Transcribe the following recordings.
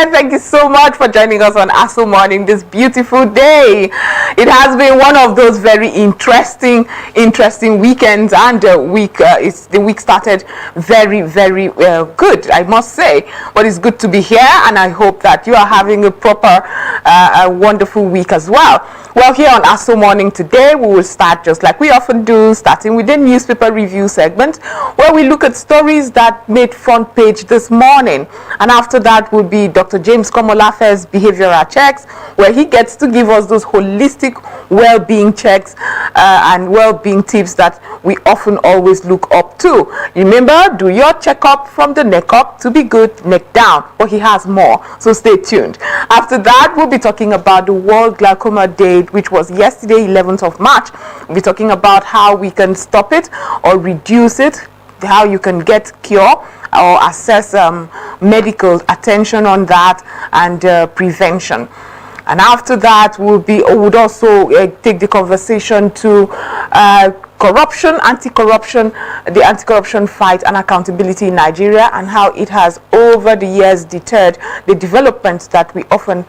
again, thank you so much for joining us on Aso Morning this beautiful day. It has been one of those very interesting weekends, and the week started very good, I must say. But it's good to be here, and I hope that you are having a proper, a wonderful week as well. Well, here on Aso Morning today, we will start just like we often do, starting with the newspaper review segment, where we look at stories that made front page this morning. And after that will be Dr. James Komolafe's behavioral checks, where he gets to give us those holistic well-being checks and well-being tips that we often always look up to. Remember, do your checkup from the neck up to be good, neck down. But he has more, so stay tuned. After that, we'll be talking about the World Glaucoma Day, which was yesterday, 11th of March. We'll be talking about how we can stop it or reduce it, how you can get cure or assess medical attention on that, and prevention. And after that, would also take the conversation to corruption, the anti-corruption fight and accountability in Nigeria, and how it has over the years deterred the developments that we often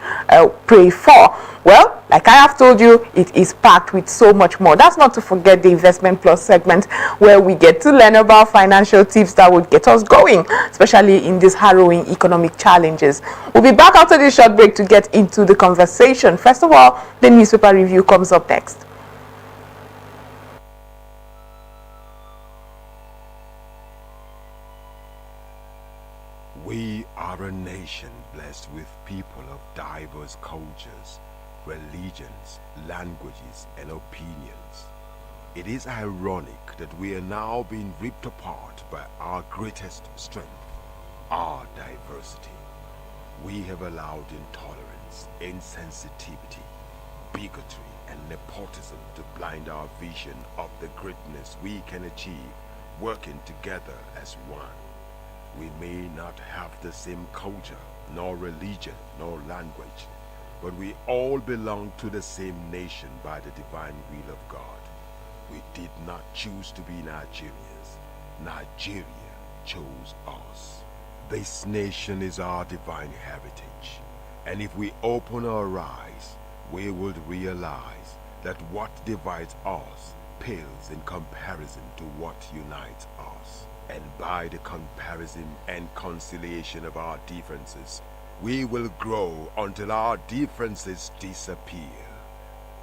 pray for. Well, like I have told you, it is packed with so much more. That's not to forget the Investment Plus segment, where we get to learn about financial tips that would get us going, especially in these harrowing economic challenges. We'll be back after this short break to get into the conversation. First of all, the newspaper review comes up next. We are a nation blessed with people of diverse cultures, religions, languages, and opinions. It is ironic that we are now being ripped apart by our greatest strength, our diversity. We have allowed intolerance, insensitivity, bigotry, and nepotism to blind our vision of the greatness we can achieve working together as one. We may not have the same culture, nor religion, nor language, but we all belong to the same nation by the divine will of God. We did not choose to be Nigerians. Nigeria chose us. This nation is our divine heritage, and if we open our eyes, we would realize that what divides us pales in comparison to what unites us. And by the comparison and conciliation of our differences, we will grow until our differences disappear.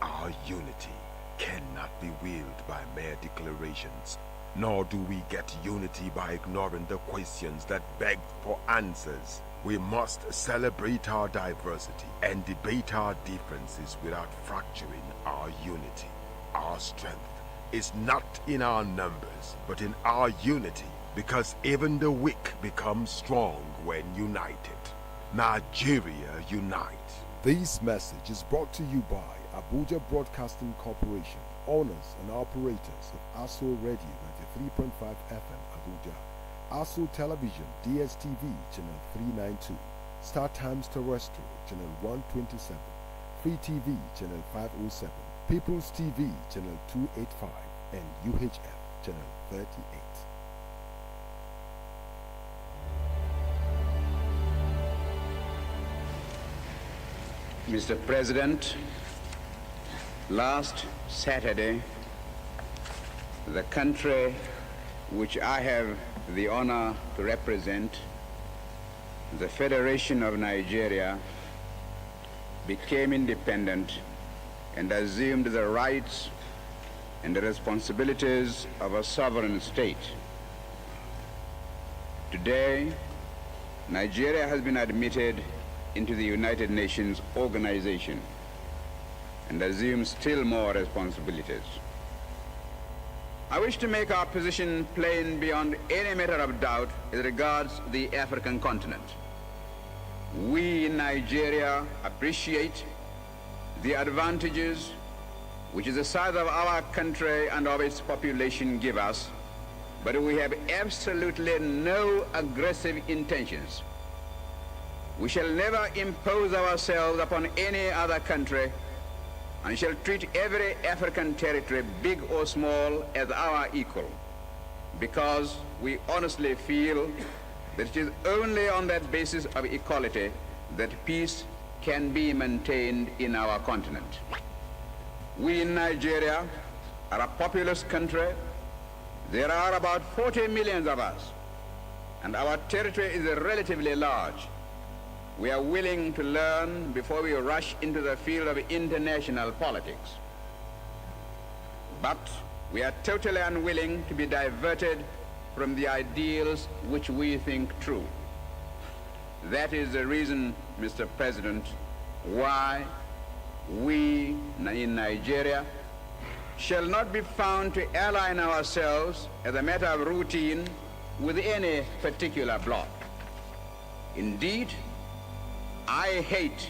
Our unity cannot be wielded by mere declarations, nor do we get unity by ignoring the questions that beg for answers. We must celebrate our diversity and debate our differences without fracturing our unity. Our strength is not in our numbers, but in our unity, because even the weak become strong when united. Nigeria unite. This message is brought to you by Abuja Broadcasting Corporation, owners and operators of Aso Radio 93.5 FM Abuja, Aso Television DSTV Channel 392, Star Times Terrestrial Channel 127, Free TV Channel 507, People's TV Channel 285, and UHF Channel 38. Mr. President, last Saturday, the country which I have the honor to represent, the Federation of Nigeria, became independent and assumed the rights and the responsibilities of a sovereign state. Today, Nigeria has been admitted into the United Nations organization and assumes still more responsibilities. I wish to make our position plain beyond any matter of doubt as regards the African continent. We in Nigeria appreciate the advantages which the size of our country and of its population give us, but we have absolutely no aggressive intentions. We shall never impose ourselves upon any other country and shall treat every African territory, big or small, as our equal, because we honestly feel that it is only on that basis of equality that peace can be maintained in our continent. We in Nigeria are a populous country. There are about 40 million of us, and our territory is relatively large. We are willing to learn before we rush into the field of international politics. But we are totally unwilling to be diverted from the ideals which we think true. That is the reason, Mr. President, why we in Nigeria shall not be found to align ourselves as a matter of routine with any particular bloc. Indeed, I hate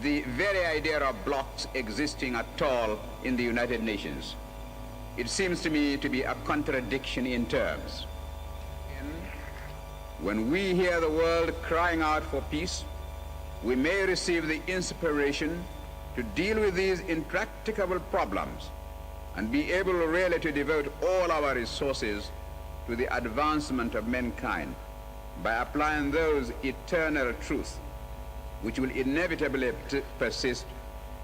the very idea of blocs existing at all in the United Nations. It seems to me to be a contradiction in terms. When we hear the world crying out for peace, we may receive the inspiration to deal with these intractable problems and be able really to devote all our resources to the advancement of mankind by applying those eternal truths which will inevitably persist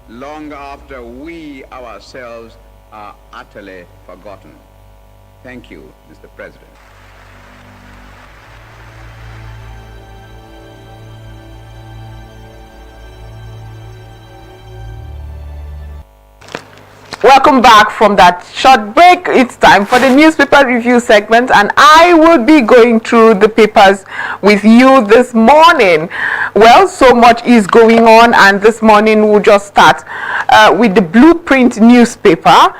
long after we ourselves are utterly forgotten. Thank you, Mr. President. Welcome back from that short break. It's time for the newspaper review segment, and I will be going through the papers with you this morning. Well, so much is going on, and this morning we'll just start with the Blueprint newspaper.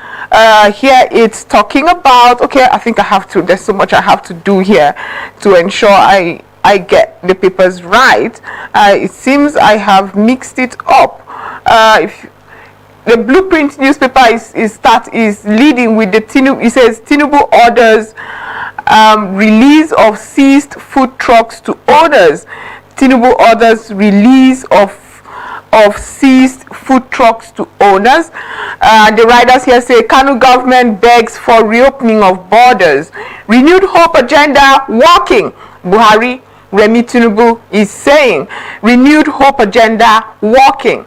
Here it's talking about, okay, I think I have to, there's so much I have to do here to ensure I get the papers right. It seems I have mixed it up. The Blueprint newspaper is leading with the Tinubu. It says Tinubu orders release of seized food trucks to owners. Tinubu orders release of seized food trucks to owners. The writers here say Kanu government begs for reopening of borders. Renewed hope agenda working. Buhari, Remi Tinubu is saying renewed hope agenda working.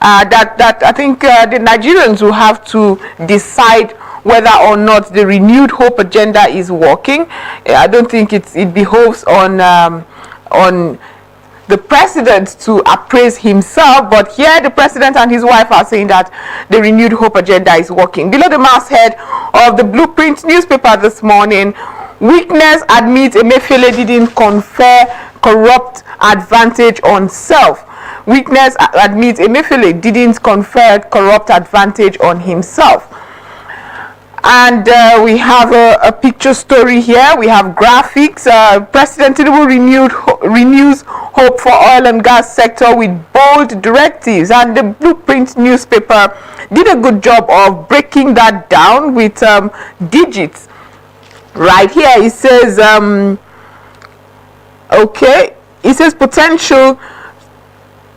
That I think the Nigerians will have to decide whether or not the renewed hope agenda is working. I don't think it behoves on the president to appraise himself, but here the president and his wife are saying that the renewed hope agenda is working. Below the masthead of the Blueprint newspaper this morning, weakness admits Emefiele didn't confer corrupt advantage on self. Weakness admits Emefiele didn't confer corrupt advantage on himself. And we have a picture story here. We have graphics. President Tinubu renews hope for oil and gas sector with bold directives. And the Blueprint newspaper did a good job of breaking that down with digits. Right here, it says, it says potential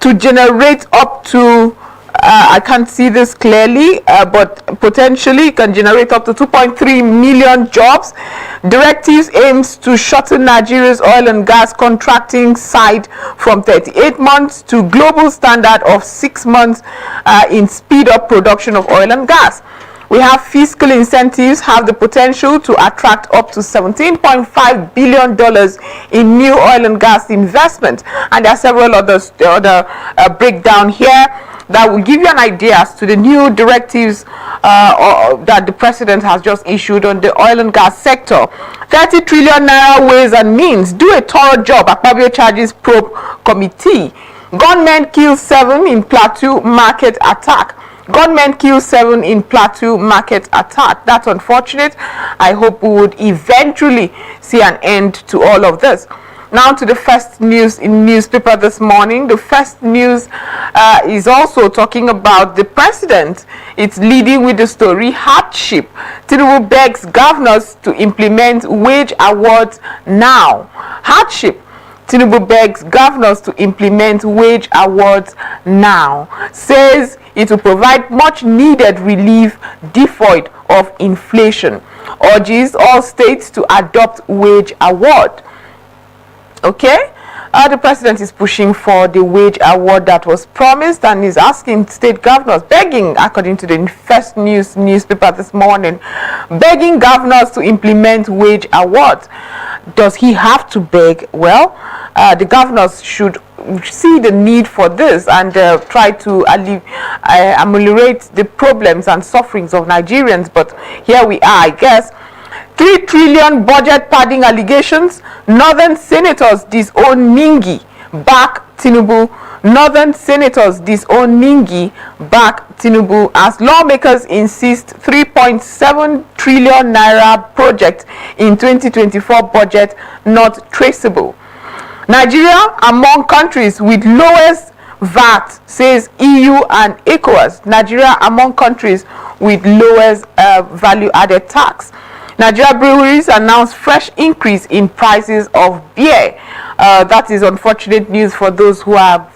to generate up to, I can't see this clearly, but potentially can generate up to 2.3 million jobs. Directives aims to shorten Nigeria's oil and gas contracting side from 38 months to global standard of 6 months in speed up production of oil and gas. We have fiscal incentives have the potential to attract up to $17.5 billion in new oil and gas investment. And there are several other breakdown here that will give you an idea as to the new directives that the president has just issued on the oil and gas sector. 30 trillion naira ways and means. Do a thorough job. Akpabio charges probe committee. Gunmen kill 7 in Plateau market attack. Gunmen kill 7 in Plateau market attack. That's unfortunate. I hope we would eventually see an end to all of this. Now to the first news in newspaper this morning. The first news is also talking about the president. It's leading with the story hardship. Tinubu begs governors to implement wage awards now. Hardship. Tinubu begs governors to implement wage awards now. Says it will provide much needed relief devoid of inflation. Urges all states to adopt wage award. Okay, The president is pushing for the wage award that was promised and is asking state governors, begging, according to the First News newspaper this morning, begging governors to implement wage awards. Does he have to beg? Well, the governors should see the need for this and try to ameliorate the problems and sufferings of Nigerians. But here we are, I guess. 3 trillion budget padding allegations. Northern senators disown Ningi, back Tinubu. Northern senators disown Ningi, back Tinubu as lawmakers insist 3.7 trillion naira project in 2024 budget not traceable. Nigeria among countries with lowest VAT, says EU and ECOWAS. Nigeria among countries with lowest value-added tax. Nigeria breweries announced fresh increase in prices of beer. That is unfortunate news for those who are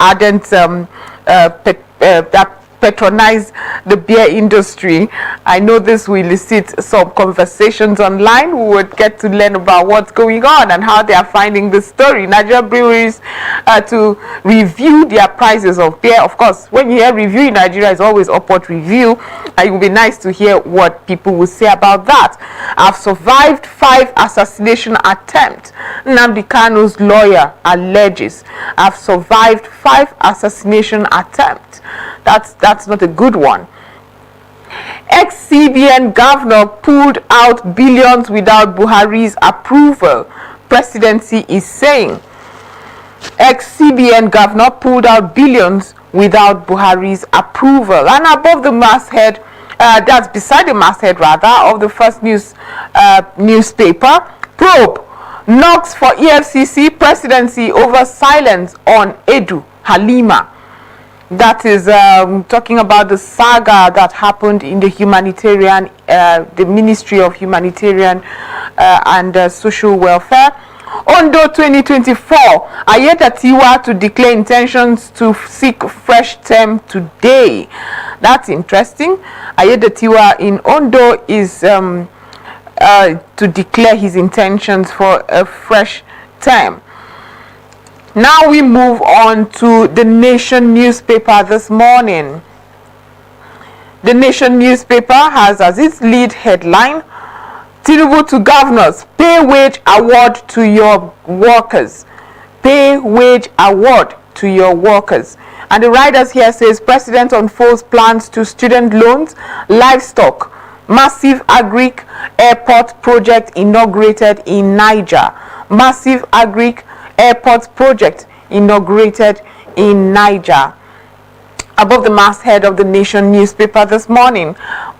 ardent that patronize the beer industry. I know this will elicit some conversations online. We would get to learn about what's going on and how they are finding the story. Nigeria breweries to review their prices of beer. Of course, when you hear review in Nigeria, it's always upward review. It would be nice to hear what people will say about that. I've survived 5 assassination attempts. Nnamdi Kanu's lawyer alleges. I've survived 5 assassination attempts. That's not a good one. Ex-CBN governor pulled out billions without Buhari's approval, presidency is saying. Ex-CBN governor pulled out billions without Buhari's approval. And above the masthead, that's beside the masthead rather, of the First News newspaper, probe knocks for EFCC presidency over silence on Edu Halima. That is talking about the saga that happened in the humanitarian, the Ministry of Humanitarian and Social Welfare. Ondo 2024, Ayetatiwa to declare intentions to seek fresh term today. That's interesting. Ayetatiwa in Ondo is to declare his intentions for a fresh term. Now we move on to the Nation newspaper this morning. The Nation newspaper has as its lead headline, Tinubu to governors, pay wage award to your workers. Pay wage award to your workers. And the writers here says, President unfolds plans to student loans, livestock, massive agric airport project inaugurated in Niger. Massive agric airport project inaugurated in Niger. Above the masthead of the Nation newspaper this morning,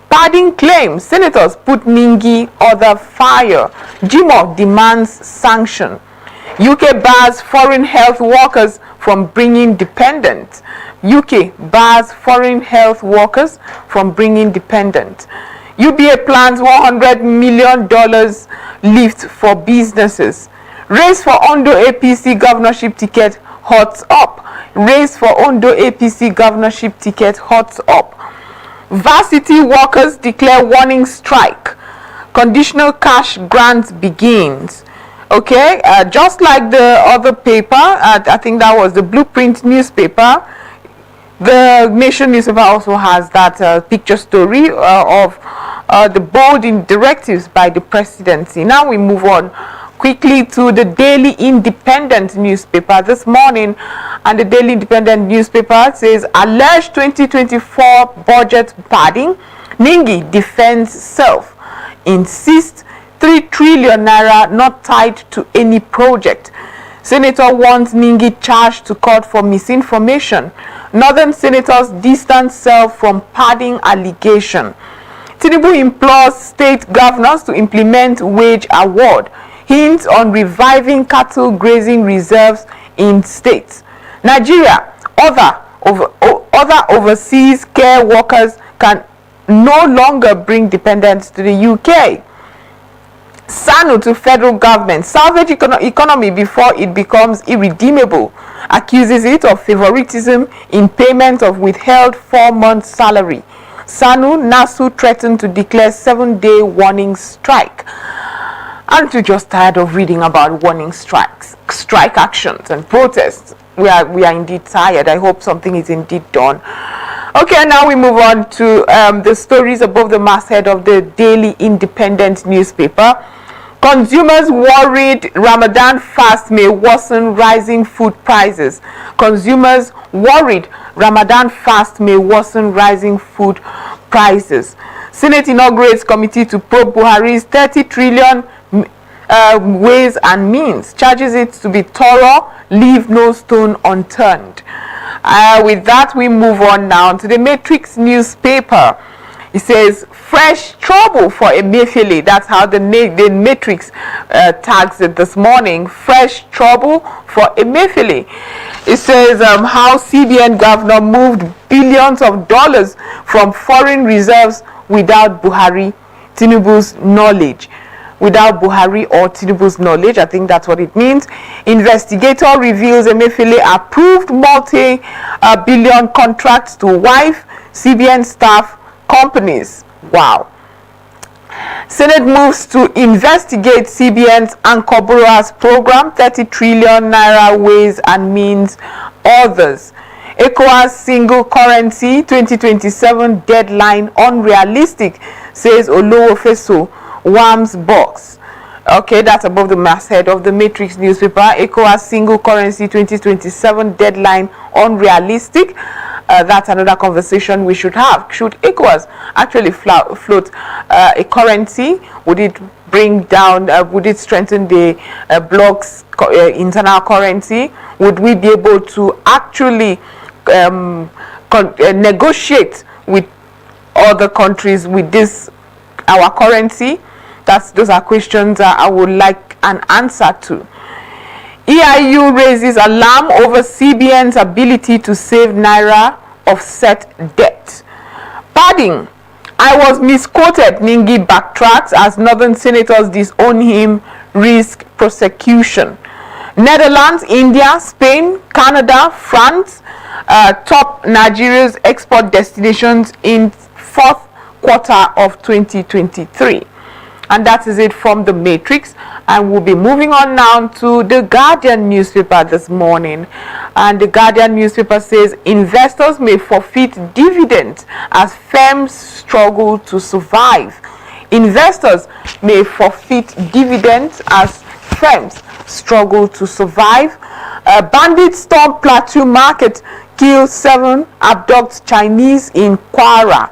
padding claims senators put Ningi under fire. Jimoh demands sanction. UK bars foreign health workers from bringing dependent. UK bars foreign health workers from bringing dependent. UBA plans $100 million lift for businesses. Race for Ondo APC governorship ticket hots up. Race for Ondo APC governorship ticket hots up. Varsity workers declare warning strike. Conditional cash grant begins. Okay, just like the other paper, I think that was the Blueprint newspaper. The Nation newspaper also has that picture story of the bold directives by the presidency. Now we move on quickly to the Daily Independent newspaper this morning, and the Daily Independent newspaper says alleged 2024 budget padding. Ningi defends self, insists 3 trillion naira not tied to any project. Senator wants Ningi charged to court for misinformation. Northern senators distance self from padding allegation. Tinubu implores state governors to implement wage award. Hints on reviving cattle grazing reserves in states. Nigeria, other overseas care workers can no longer bring dependents to the UK. SANU to federal government, salvage economy before it becomes irredeemable. Accuses it of favoritism in payment of withheld 4-month salary. SANU, NASU threatened to declare 7-day warning strike. Aren't you just tired of reading about warning strikes, strike actions and protests? We are indeed tired. I hope something is indeed done. Okay, now we move on to the stories above the masthead of the Daily Independent newspaper. Consumers worried Ramadan fast may worsen rising food prices. Consumers worried Ramadan fast may worsen rising food prices. Senate inaugurates committee to probe Buhari's 30 trillion ways and means. Charges it to be thorough, leave no stone unturned. With that, we move on now to the Matrix newspaper. It says, fresh trouble for Emefiele. That's how the Matrix tags it this morning. Fresh trouble for Emefiele. It says how CBN governor moved billions of dollars from foreign reserves without Tinubu's knowledge. Without Buhari or Tinubu's knowledge, I think that's what it means. Investigator reveals Emefiele approved multi-billion contracts to wife CBN staff companies. Wow. Senate moves to investigate CBN's anchor borrowers program, 30 trillion naira ways and means others. ECOWAS single currency 2027 deadline unrealistic, says Olowofeso Wams box. Okay, that's above the masthead of the Matrix newspaper. ECOWAS single currency 2027 deadline unrealistic. That's another conversation we should have. Should ECOWAS actually float a currency? Would it bring down, would it strengthen the bloc's internal currency? Would we be able to actually negotiate with other countries with this, our currency? Those are questions I would like an answer to. EIU raises alarm over CBN's ability to save Naira offset debt. Padding. I was misquoted. Ningi backtracks as Northern senators disown him, risk prosecution. Netherlands, India, Spain, Canada, France, top Nigeria's export destinations in fourth quarter of 2023. And that is it from the Matrix. And we'll be moving on now to the Guardian newspaper this morning. And the Guardian newspaper says investors may forfeit dividends as firms struggle to survive. Investors may forfeit dividends as firms struggle to survive. Bandits storm Plateau market, kill 7, abduct Chinese in Kwara.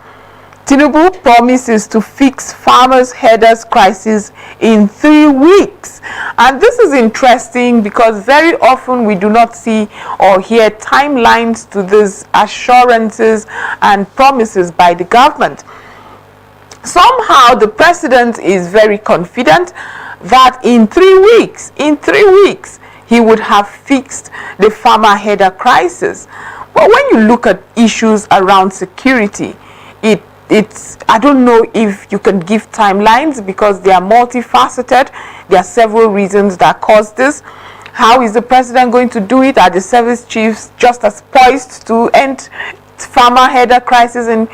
Tinubu promises to fix farmers' headers crisis in 3 weeks. And this is interesting because very often we do not see or hear timelines to these assurances and promises by the government. Somehow the president is very confident that in 3 weeks, he would have fixed the farmer header crisis. But when you look at issues around security, I don't know if you can give timelines because they are multifaceted. There are several reasons that cause this. How is the president going to do it? Are the service chiefs just as poised to end farmer header crisis in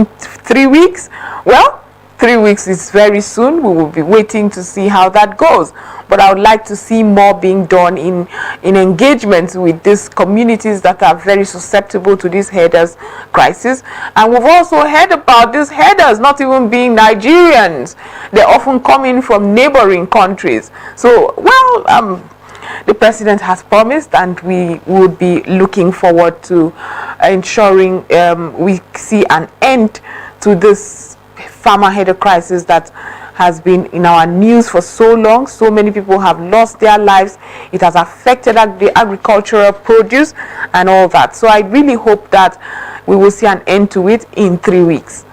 3 weeks? Well, 3 weeks is very soon. We will be waiting to see how that goes. But I would like to see more being done in engagements with these communities that are very susceptible to this headers crisis. And we've also heard about these headers not even being Nigerians. They're often coming from neighboring countries. So, well, the president has promised, and we would be looking forward to ensuring we see an end to this farmer header crisis that has been in our news for so long. So many people have lost their lives. It has affected the agricultural produce and all that. So I really hope that we will see an end to it in 3 weeks.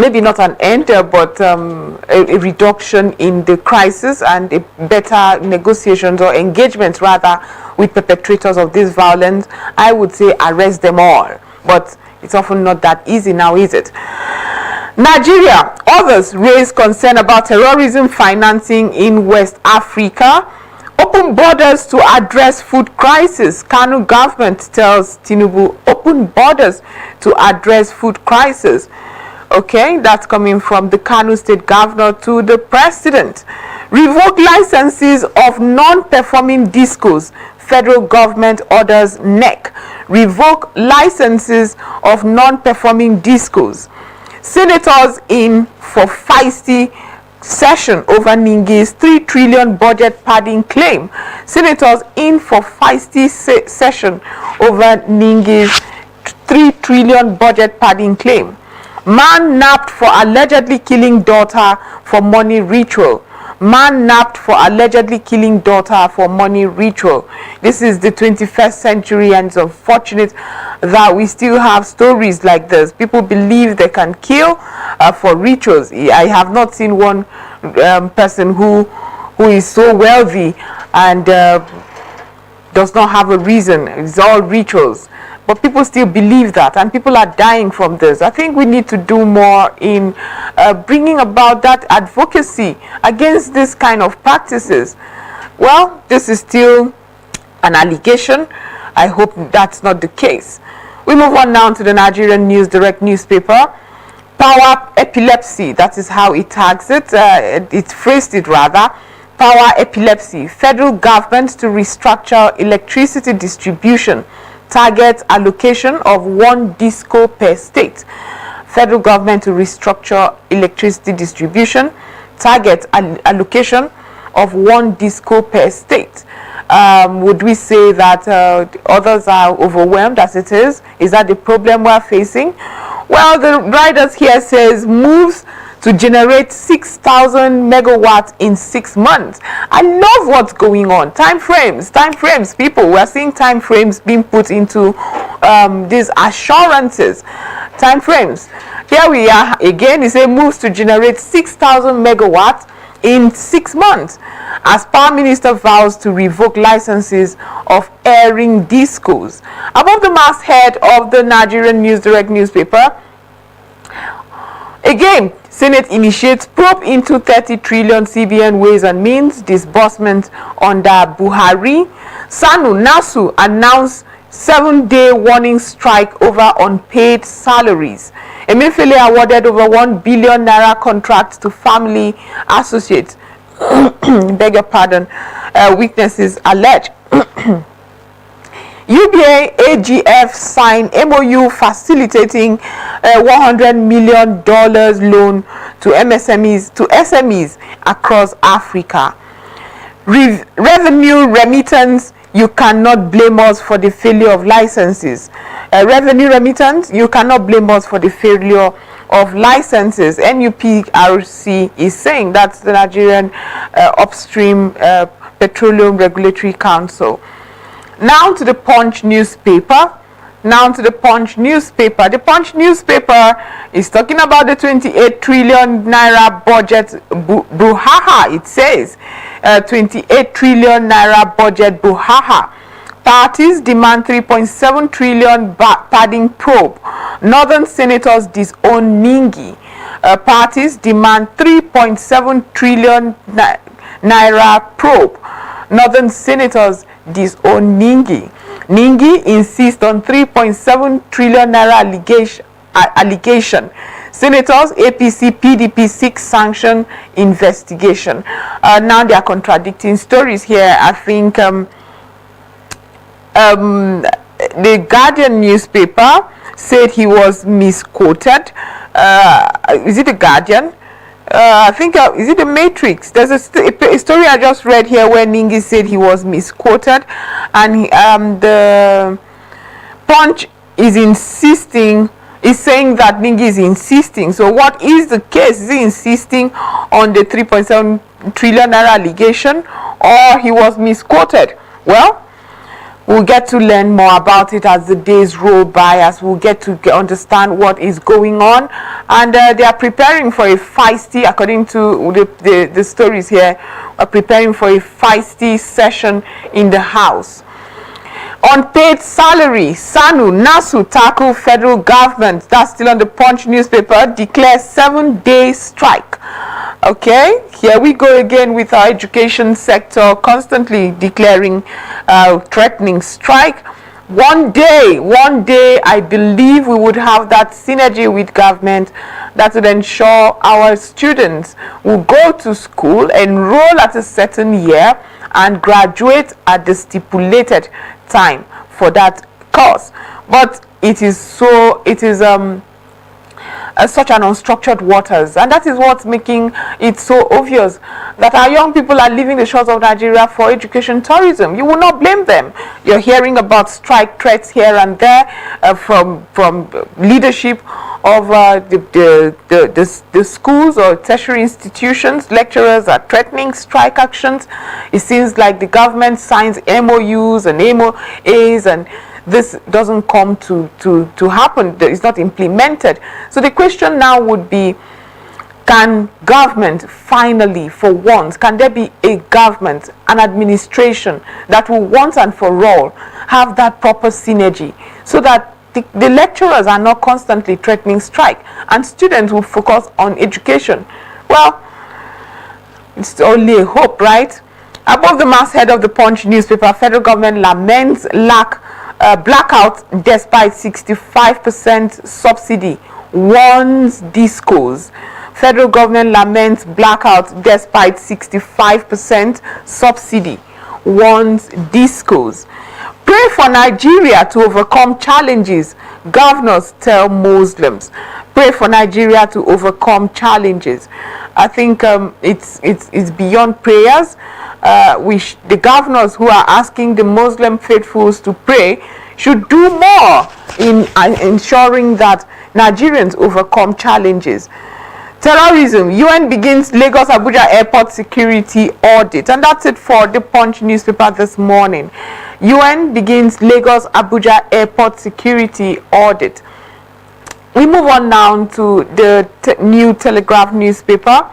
Maybe not an end, but a reduction in the crisis and a better negotiations or engagements rather with perpetrators of this violence. I would say arrest them all, but it's often not that easy now, is it? Nigeria, others raise concern about terrorism financing in West Africa. Open borders to address food crisis. Kano government tells Tinubu open borders to address food crisis. Okay, that's coming from the Kano State Governor to the President. Revoke licenses of non-performing discos. Federal government orders NEC. Revoke licenses of non-performing discos. Senators in for feisty session over Ningi's 3 trillion budget padding claim. Senators in for feisty session over Ningi's 3 trillion budget padding claim. Man nabbed for allegedly killing daughter for money ritual. Man nabbed for allegedly killing daughter for money ritual. This is the 21st century, and it's unfortunate that we still have stories like this. People believe they can kill for rituals. I have not seen one person who is so wealthy and does not have a reason. It's all rituals. But people still believe that, and people are dying from this. I think we need to do more in bringing about that advocacy against this kind of practices. Well, this is still an allegation. I hope that's not the case. We move on now to the Nigerian News Direct newspaper. Power epilepsy, that is how it tags it. It phrased it rather. Power epilepsy. Federal government to restructure electricity distribution. Target allocation of 1 disco per state. Federal government to restructure electricity distribution. Target allocation of 1 disco per state. Would we say that others are overwhelmed as it is? Is that the problem we're facing? Well, the writers here says moves to generate 6,000 megawatts in 6 months. I love what's going on. Time frames, people. We're seeing time frames being put into these assurances. Time frames. Here we are again. It says moves to generate 6,000 megawatts in 6 months as Power Minister vows to revoke licenses of airing discos. Above the masthead of the Nigerian News Direct newspaper, again, Senate initiates probe into 30 trillion CBN Ways and Means disbursement under Buhari. SANU NASU announced 7-day warning strike over unpaid salaries. Emefiele awarded over 1 billion naira contract to family associates. Beg your pardon. Witnesses allege. UBA AGF signed MOU facilitating $100 million loan to SMEs across Africa. Revenue remittance, you cannot blame us for the failure of licenses. Revenue remittance, you cannot blame us for the failure of licenses. NUPRC is saying that's the Nigerian Upstream Petroleum Regulatory Council. Now to the Punch newspaper. The Punch newspaper is talking about the 28 trillion naira budget brouhaha. It says 28 trillion naira budget brouhaha. Parties demand 3.7 trillion padding probe. Northern senators disown Ningi. Parties demand 3.7 trillion naira probe. Northern senators disown Ningi. Ningi insists on 3.7 trillion naira allegation. Senators, APC, PDP seek sanction investigation. Now they are contradicting stories here. I think the Guardian newspaper said he was misquoted. Is it the Guardian? I think, is it the Matrix? There's a story I just read here where Ningi said he was misquoted, and the Punch is saying that Ningi is insisting. So what is the case? Is he insisting on the 3.7 trillion naira allegation, or he was misquoted? Well, we'll get to learn more about it as the days roll by, as we'll get to understand what is going on. And they are preparing for a feisty, according to the stories here, are preparing for a feisty session in the House. Unpaid salary, SANU, NASU tackle federal government. That's still on the Punch newspaper. Declares 7-day strike. Okay, here we go again with our education sector constantly declaring, threatening strike. One day, I believe we would have that synergy with government that would ensure our students will go to school, enroll at a certain year, and graduate at the stipulated time for that course. But it is such an unstructured waters, and that is what's making it so obvious that our young people are leaving the shores of Nigeria for education tourism. You will not blame them. You're hearing about strike threats here and there from leadership of the schools or tertiary institutions. Lecturers are threatening strike actions. It seems like the government signs MOUs and MOAs, and this doesn't come to happen. It's not implemented. So the question now would be, can government finally, for once, can there be a government, an administration that will once and for all have that proper synergy so that the lecturers are not constantly threatening strike and students will focus on education? Well, it's only a hope, right? Above the masthead of the Punch newspaper, federal government laments blackout despite 65% subsidy, warns discos. Federal government laments blackout despite 65% subsidy, warns discos. Pray for Nigeria to overcome challenges, governors tell Muslims. Pray for Nigeria to overcome challenges. I think it's beyond prayers. The governors who are asking the Muslim faithfuls to pray should do more in ensuring that Nigerians overcome challenges. Terrorism, UN begins Lagos Abuja airport security audit. And that's it for the Punch newspaper this morning. UN begins Lagos Abuja airport security audit. We move on now to the New Telegraph newspaper.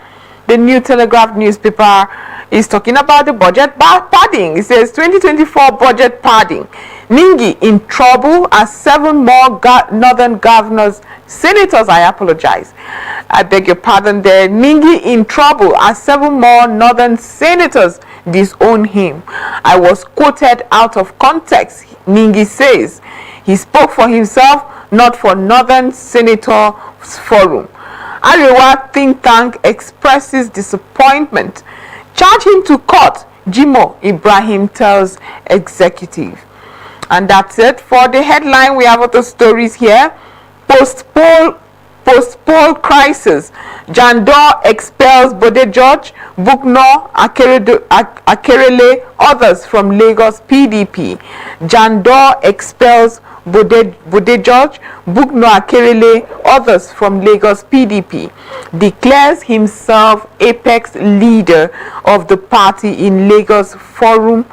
The New Telegraph newspaper is talking about the budget padding. It says 2024 budget padding. Ningi in trouble as 7 more northern governors, senators, I apologize. I beg your pardon there. Ningi in trouble as 7 more northern senators disown him. I was quoted out of context, Ningi says. He spoke for himself, not for Northern Senators Forum. Arewa think tank expresses disappointment. Charge him to court, Jimo Ibrahim tells executive. And that's it for the headline. We have other stories here. Post-poll crisis. Jandor expels Bode George, Bukno, Akerele, others from Lagos PDP. Jandor expels Bode George, Bukno, Akerele, others from Lagos PDP. Declares himself apex leader of the party in Lagos Forum.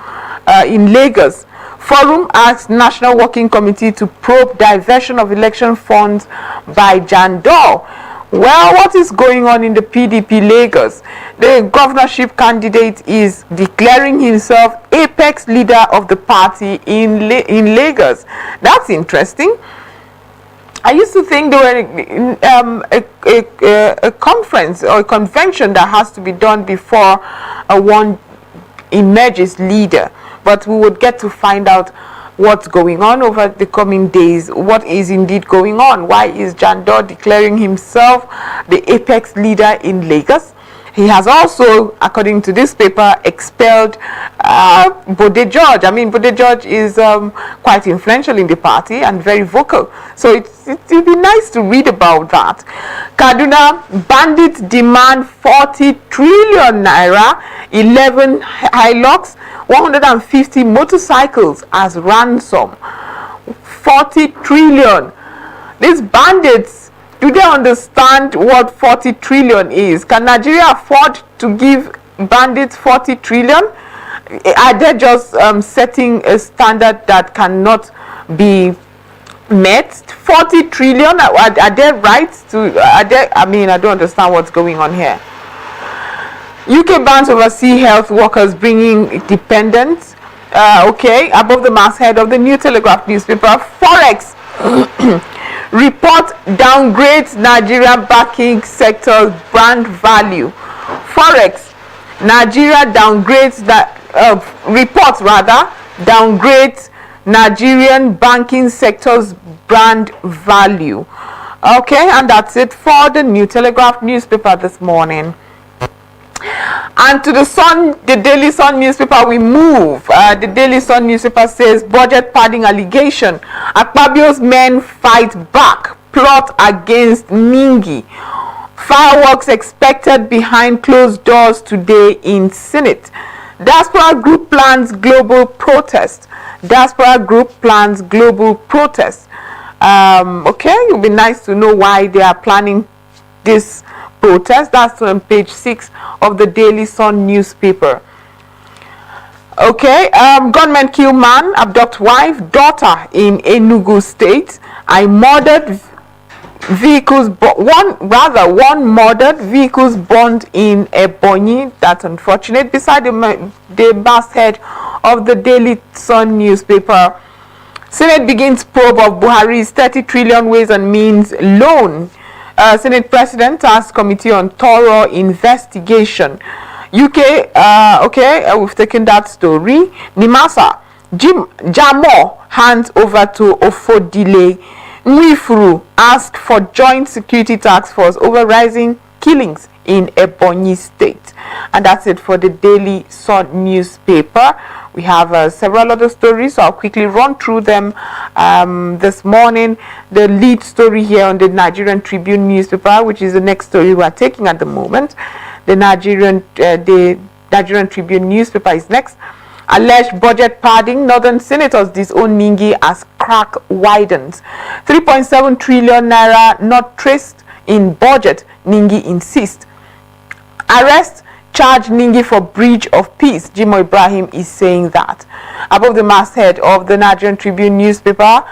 Forum asks National Working Committee to probe diversion of election funds by Jandor. Well, what is going on in the PDP Lagos? The governorship candidate is declaring himself apex leader of the party in Lagos. That's interesting. I used to think there were a conference or a convention that has to be done before one emerges leader. But we would get to find out what's going on over the coming days. What is indeed going on? Why is Jandor declaring himself the apex leader in Lagos? He has also, according to this paper, expelled Bode George. I mean, Bode George is quite influential in the party and very vocal. So it would be nice to read about that. Kaduna, bandits demand 40 trillion naira, 11 Hilux, 150 motorcycles as ransom. 40 trillion. These bandits, do they understand what 40 trillion is? Can Nigeria afford to give bandits 40 trillion? Are they just setting a standard that cannot be met? 40 trillion? Are there rights to? I mean, I don't understand what's going on here. UK bans overseas health workers bringing dependents. Okay, above the masthead of the New Telegraph newspaper, Forex report downgrades Nigeria banking sector's brand value. Forex, Nigeria downgrades downgrades Nigerian banking sector's brand value. Okay, and that's it for the New Telegraph newspaper this morning. And to the Daily Sun newspaper we move. The Daily Sun newspaper says budget padding allegation. Akpabio's men fight back. Plot against Ningi. Fireworks expected behind closed doors today in Senate. Diaspora group plans global protest. Diaspora group plans global protest. Okay, it would be nice to know why they are planning this protest. That's on page 6 of the Daily Sun newspaper. Okay, gunmen kill man, abduct wife, daughter in Enugu State. One murdered, vehicles burned in Ebonyi. That's unfortunate. Beside the masthead of the Daily Sun newspaper, Senate begins probe of Buhari's 30 trillion ways and means loan. Senate President tasked committee on thorough investigation. UK, we've taken that story. Nimasa, Jamo hands over to Ofodile. Nwifuru asked for joint security task force over rising killings in Ebonyi State. And that's it for the Daily Sun newspaper. We have several other stories, so I'll quickly run through them this morning. The lead story here on the Nigerian Tribune newspaper, which is the next story we are taking at the moment. The Nigerian Tribune newspaper is next. Alleged budget padding, Northern senators disown Ningi as crack widens. 3.7 trillion naira not traced in budget, Ningi insists. Arrest, charge Ningi for breach of peace. Jimo Ibrahim is saying that. Above the masthead of the Nigerian Tribune newspaper,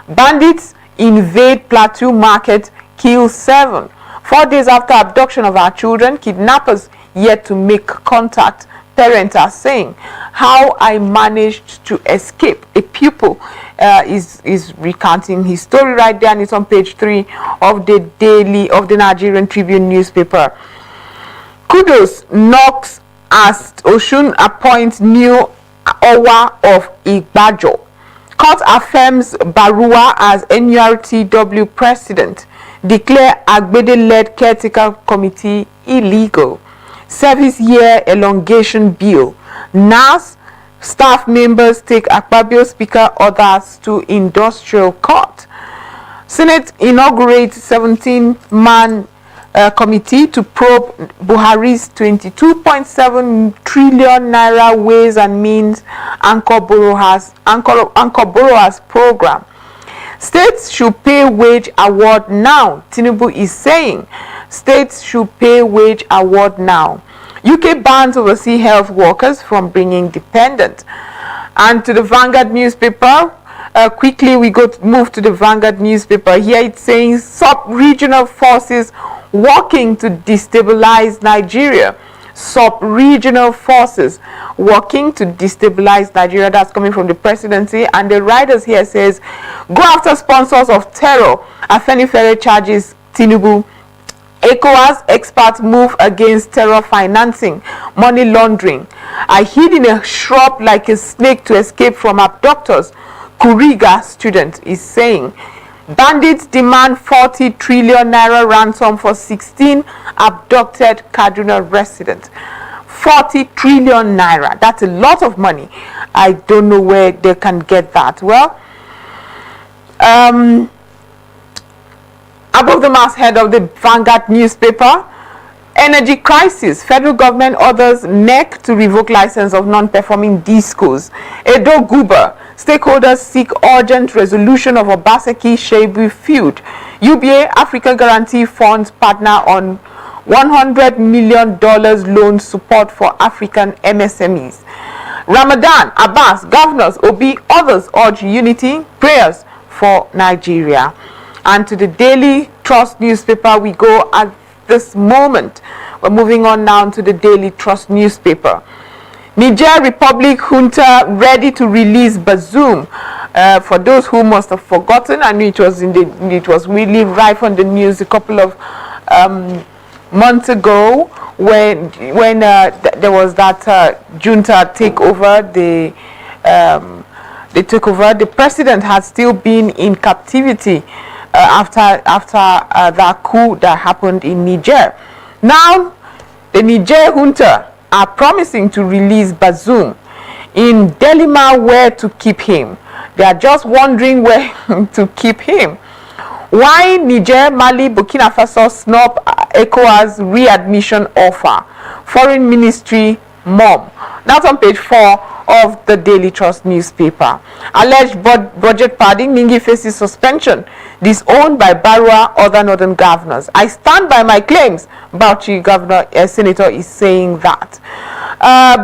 bandits invade Plateau Market, kill 7. 4 days after abduction of our children, kidnappers yet to make contact. Parents are saying, how I managed to escape. A pupil is recounting his story right there, and it's on page 3 of the Nigerian Tribune newspaper. Kudos knocks as Oshun appoints new Owa of Igbajo. Court affirms Barua as NURTW president. Declare Agbede-led caretaker committee illegal. Service year elongation bill. NAS staff members take Akpabio speaker orders to industrial court. Senate inaugurates 17-man committee to probe Buhari's 22.7 trillion naira ways and means anchor borrowers program. States should pay wage award now. Tinubu is saying states should pay wage award now. UK bans overseas health workers from bringing dependent. And to the Vanguard newspaper, quickly we move to the Vanguard newspaper. Here it's saying sub-regional forces working to destabilize Nigeria. Sub-regional forces working to destabilize Nigeria. That's coming from the presidency. And the writers here says, go after sponsors of terror. Afenifere charges Tinubu. ECOWAS experts move against terror financing, money laundering. I hid in a shrub like a snake to escape from abductors. Kuriga student is saying. Bandits demand 40 trillion naira ransom for 16 abducted Kaduna residents. 40 trillion naira. That's a lot of money. I don't know where they can get that. Well, above the masthead of the Vanguard newspaper, energy crisis. Federal government orders NEC to revoke license of non-performing discos. Edo Guber. Stakeholders seek urgent resolution of Obaseki Shebu feud. UBA Africa Guarantee Funds partner on $100 million loan support for African MSMEs. Ramadan, Abbas, governors, Obi, others urge unity, prayers for Nigeria. And to the Daily Trust newspaper we go at this moment. We're moving on now to the Daily Trust newspaper. Niger Republic junta ready to release Bazoum. For those who must have forgotten, I knew it was really rife on the news a couple of months ago when there was that junta takeover. They took over. The president had still been in captivity. after that coup that happened in Niger. Now, the Niger junta are promising to release Bazoum in dilemma where to keep him. They are just wondering where to keep him. Why Niger, Mali, Burkina Faso snub ECOWAS readmission offer? Foreign Ministry mom. That's on page 4 of the Daily Trust newspaper. Alleged budget padding, Ningi faces suspension. Disowned by Barua, other northern governors. I stand by my claims. Bauchi governor, senator is saying that.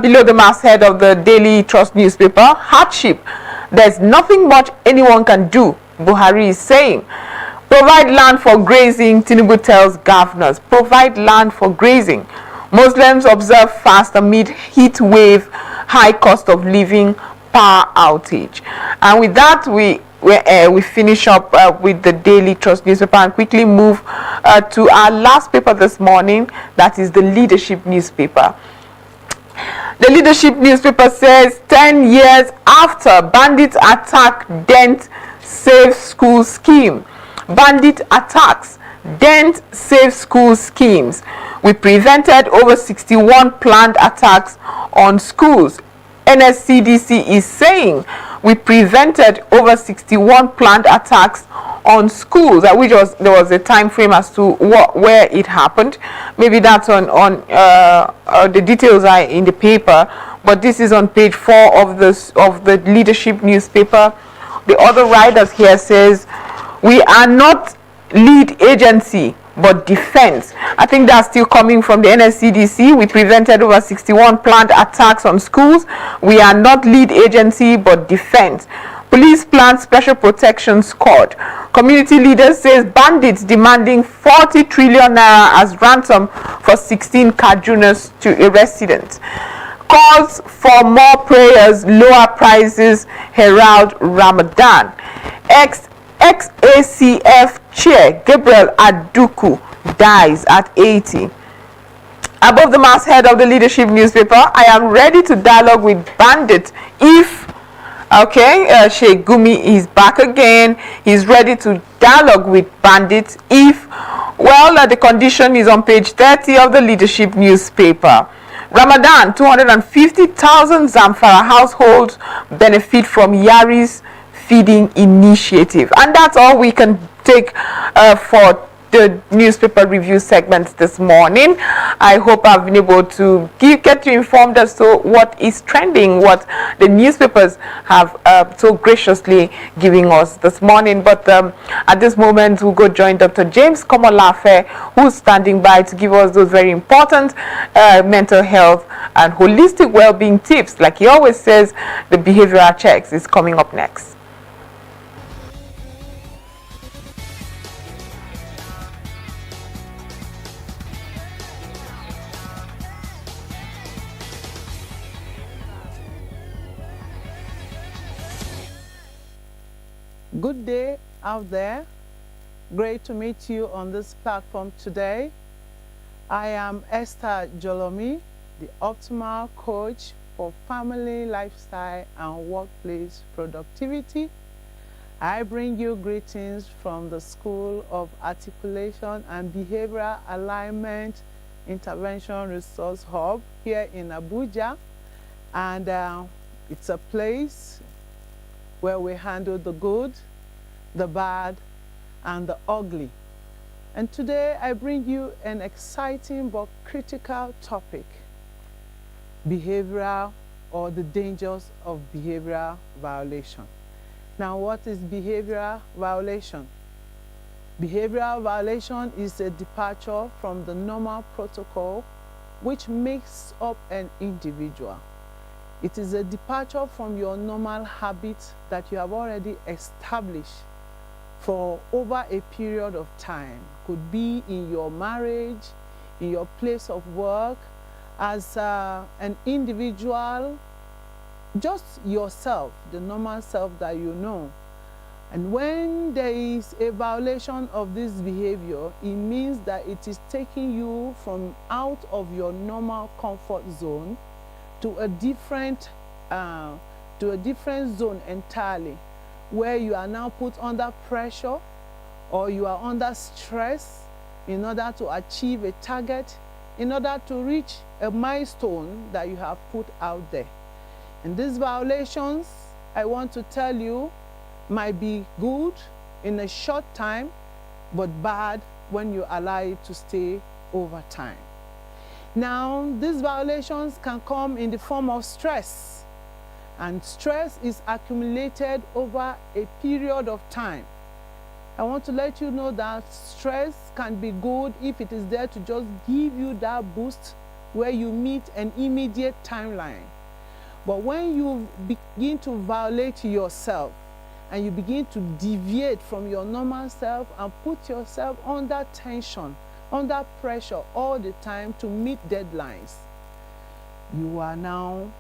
Below the masthead of the Daily Trust newspaper, hardship. There's nothing much anyone can do, Buhari is saying. Provide land for grazing, Tinubu tells governors. Provide land for grazing. Muslims observe fast amid heat wave, high cost of living, power outage. And with that, we finish up with the Daily Trust newspaper and quickly move to our last paper this morning, that is the Leadership newspaper. The Leadership newspaper says 10 years after bandit attack dent Save School scheme. Bandit attacks dent Save School schemes. We prevented over 61 planned attacks on schools. NSCDC is saying we prevented over 61 planned attacks on schools, which there was a time frame as to where it happened. Maybe that's on the details are in the paper, but this is on page 4 of the Leadership newspaper. The other writers here says we are not lead agency but defense. I think that's still coming from the NSCDC. We prevented over 61 planned attacks on schools. We are not lead agency but defense. Police planned special protection squad. Community leaders says bandits demanding 40 trillion naira as ransom for 16 Kajunas to a resident. Calls for more prayers, lower prices, herald Ramadan. Ex-ACF chair Gabriel Aduku dies at 80. Above the masthead of the Leadership newspaper, I am ready to dialogue with bandits if, Sheikh Gumi is back again. He's ready to dialogue with bandits if, the condition is on page 30 of the Leadership newspaper. Ramadan, 250,000 Zamfara households benefit from Yari's feeding initiative. And that's all we can take for the newspaper review segment this morning. I hope I've been able to get you informed as to what is trending, what the newspapers have so graciously giving us this morning. But at this moment, we'll go join Dr. James Komolafe, who's standing by to give us those very important mental health and holistic well-being tips. Like he always says, the behavioral checks is coming up next. Good day out there. Great to meet you on this platform today. I am Esther Jolomi, the optimal coach for family, lifestyle, and workplace productivity. I bring you greetings from the School of Articulation and Behavioral Alignment Intervention Resource Hub here in Abuja. And it's a place where we handle the good, the bad, and the ugly. And today I bring you an exciting but critical topic: behavioral, or the dangers of behavioral violation. Now, what is behavioral violation? Behavioral violation is a departure from the normal protocol which makes up an individual. It is a departure from your normal habits that you have already established for over a period of time. Could be in your marriage, in your place of work, as an individual, just yourself, the normal self that you know. And when there is a violation of this behavior, it means that it is taking you from out of your normal comfort zone to a different zone entirely, where you are now put under pressure, or you are under stress in order to achieve a target, in order to reach a milestone that you have put out there. And these violations, I want to tell you, might be good in a short time, but bad when you allow it to stay over time. Now, these violations can come in the form of stress, and stress is accumulated over a period of time. I want to let you know that stress can be good if it is there to just give you that boost where you meet an immediate timeline. But when you begin to violate yourself and you begin to deviate from your normal self and put yourself under tension, under pressure all the time to meet deadlines, you are now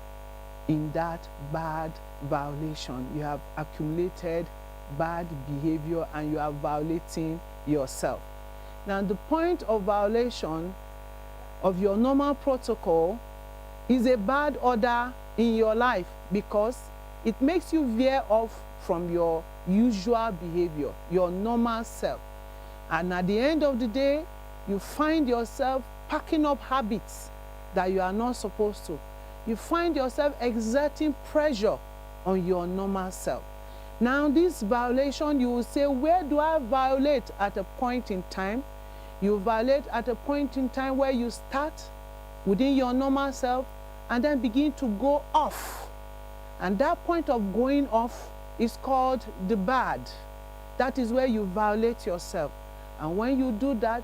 in that bad violation. You have accumulated bad behavior and you are violating yourself. Now, the point of violation of your normal protocol is a bad order in your life because it makes you veer off from your usual behavior, your normal self. And at the end of the day, you find yourself packing up habits that you are not supposed to. You find yourself exerting pressure on your normal self. Now, this violation, you will say, where do I violate at a point in time? You violate at a point in time where you start within your normal self and then begin to go off. And that point of going off is called the bad. That is where you violate yourself. And when you do that,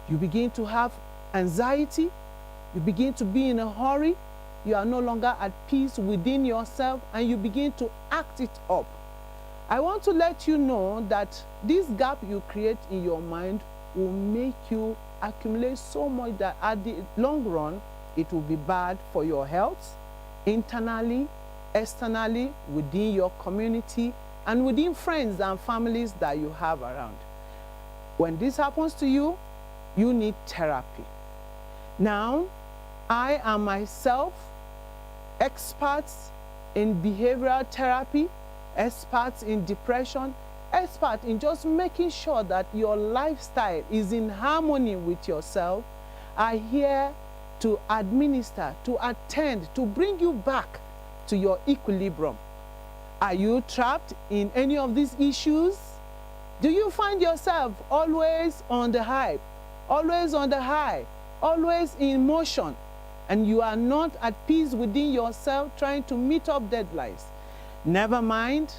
you begin to have anxiety, you begin to be in a hurry, you are no longer at peace within yourself, and you begin to act it up. I want to let you know that this gap you create in your mind will make you accumulate so much that at the long run, it will be bad for your health, internally, externally, within your community, and within friends and families that you have around. When this happens to you, you need therapy. Now, I am myself experts in behavioral therapy, experts in depression, expert in just making sure that your lifestyle is in harmony with yourself, are here to administer, to attend, to bring you back to your equilibrium. Are you trapped in any of these issues? Do you find yourself always on the high, always on the high, always in motion, and you are not at peace within yourself trying to meet up deadlines? Never mind,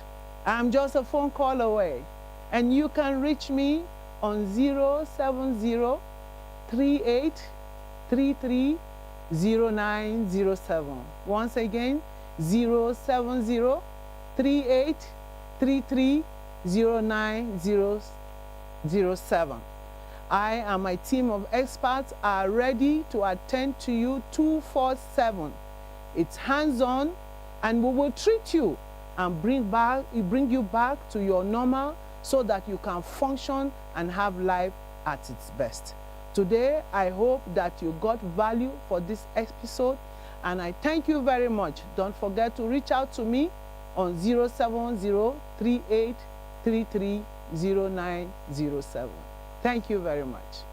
I'm just a phone call away. And you can reach me on 070-3833-0907. Once again, 070-3833-0907. I and my team of experts are ready to attend to you 24/7. It's hands-on, and we will treat you and bring you back to your normal so that you can function and have life at its best. Today, I hope that you got value for this episode, and I thank you very much. Don't forget to reach out to me on 070-3833-0907. Thank you very much.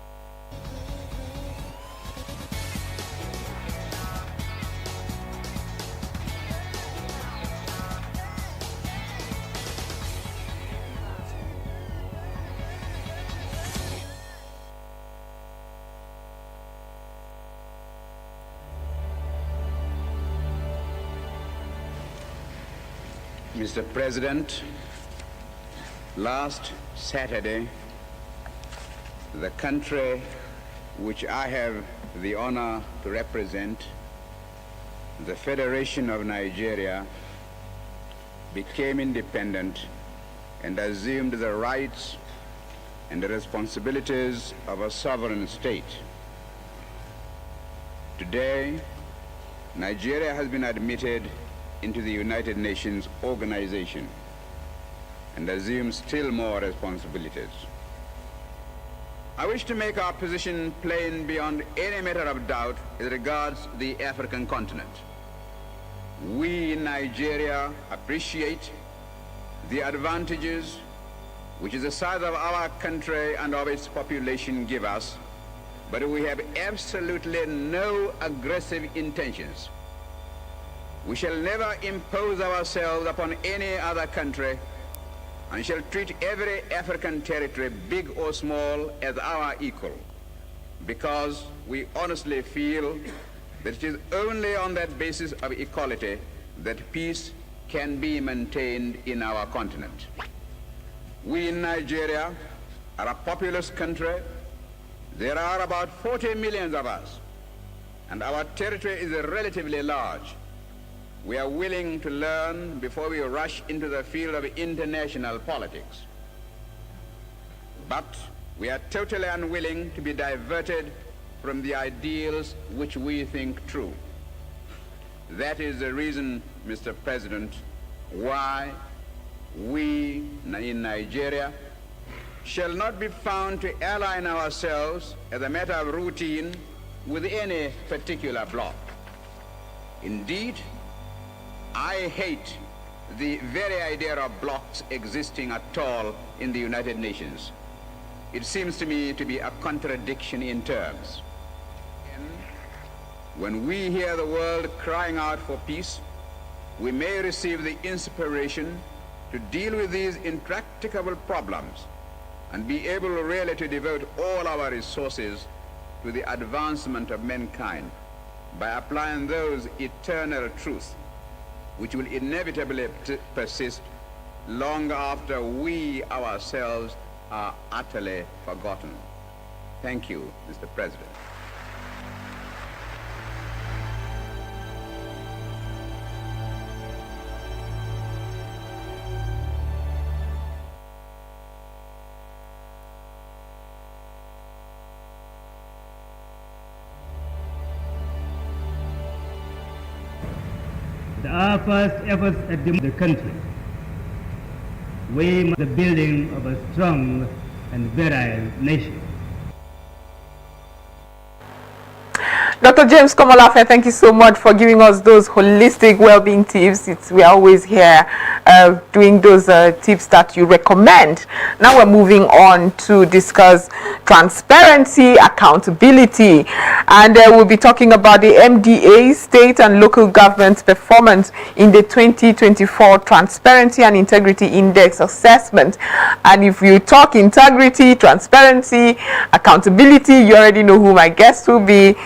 Mr. President, last Saturday, the country which I have the honor to represent, the Federation of Nigeria, became independent and assumed the rights and the responsibilities of a sovereign state. Today, Nigeria has been admitted into the United Nations organization and assumes still more responsibilities. I wish to make our position plain beyond any matter of doubt as regards the African continent. We in Nigeria appreciate the advantages, which is the size of our country and of its population, give us, but we have absolutely no aggressive intentions. We shall never impose ourselves upon any other country and shall treat every African territory, big or small, as our equal, because we honestly feel that it is only on that basis of equality that peace can be maintained in our continent. We in Nigeria are a populous country. There are about 40 million of us, and our territory is relatively large. We are willing to learn before we rush into the field of international politics. But we are totally unwilling to be diverted from the ideals which we think true. That is the reason, Mr. President, why we in Nigeria shall not be found to align ourselves as a matter of routine with any particular bloc. Indeed, I hate the very idea of blocs existing at all in the United Nations. It seems to me to be a contradiction in terms. When we hear the world crying out for peace, we may receive the inspiration to deal with these intractable problems and be able really to devote all our resources to the advancement of mankind by applying those eternal truths which will inevitably persist long after we ourselves are utterly forgotten. Thank you, Mr. President. Our first efforts at the country, we the building of a strong and virile nation. Dr. James Komolafe, thank you so much for giving us those holistic well-being tips. We are always here doing those tips that you recommend. Now we're moving on to discuss transparency, accountability, and we'll be talking about the MDA, state and local government's performance in the 2024 Transparency and Integrity Index assessment. And if you talk integrity, transparency, accountability, you already know who my guest will be.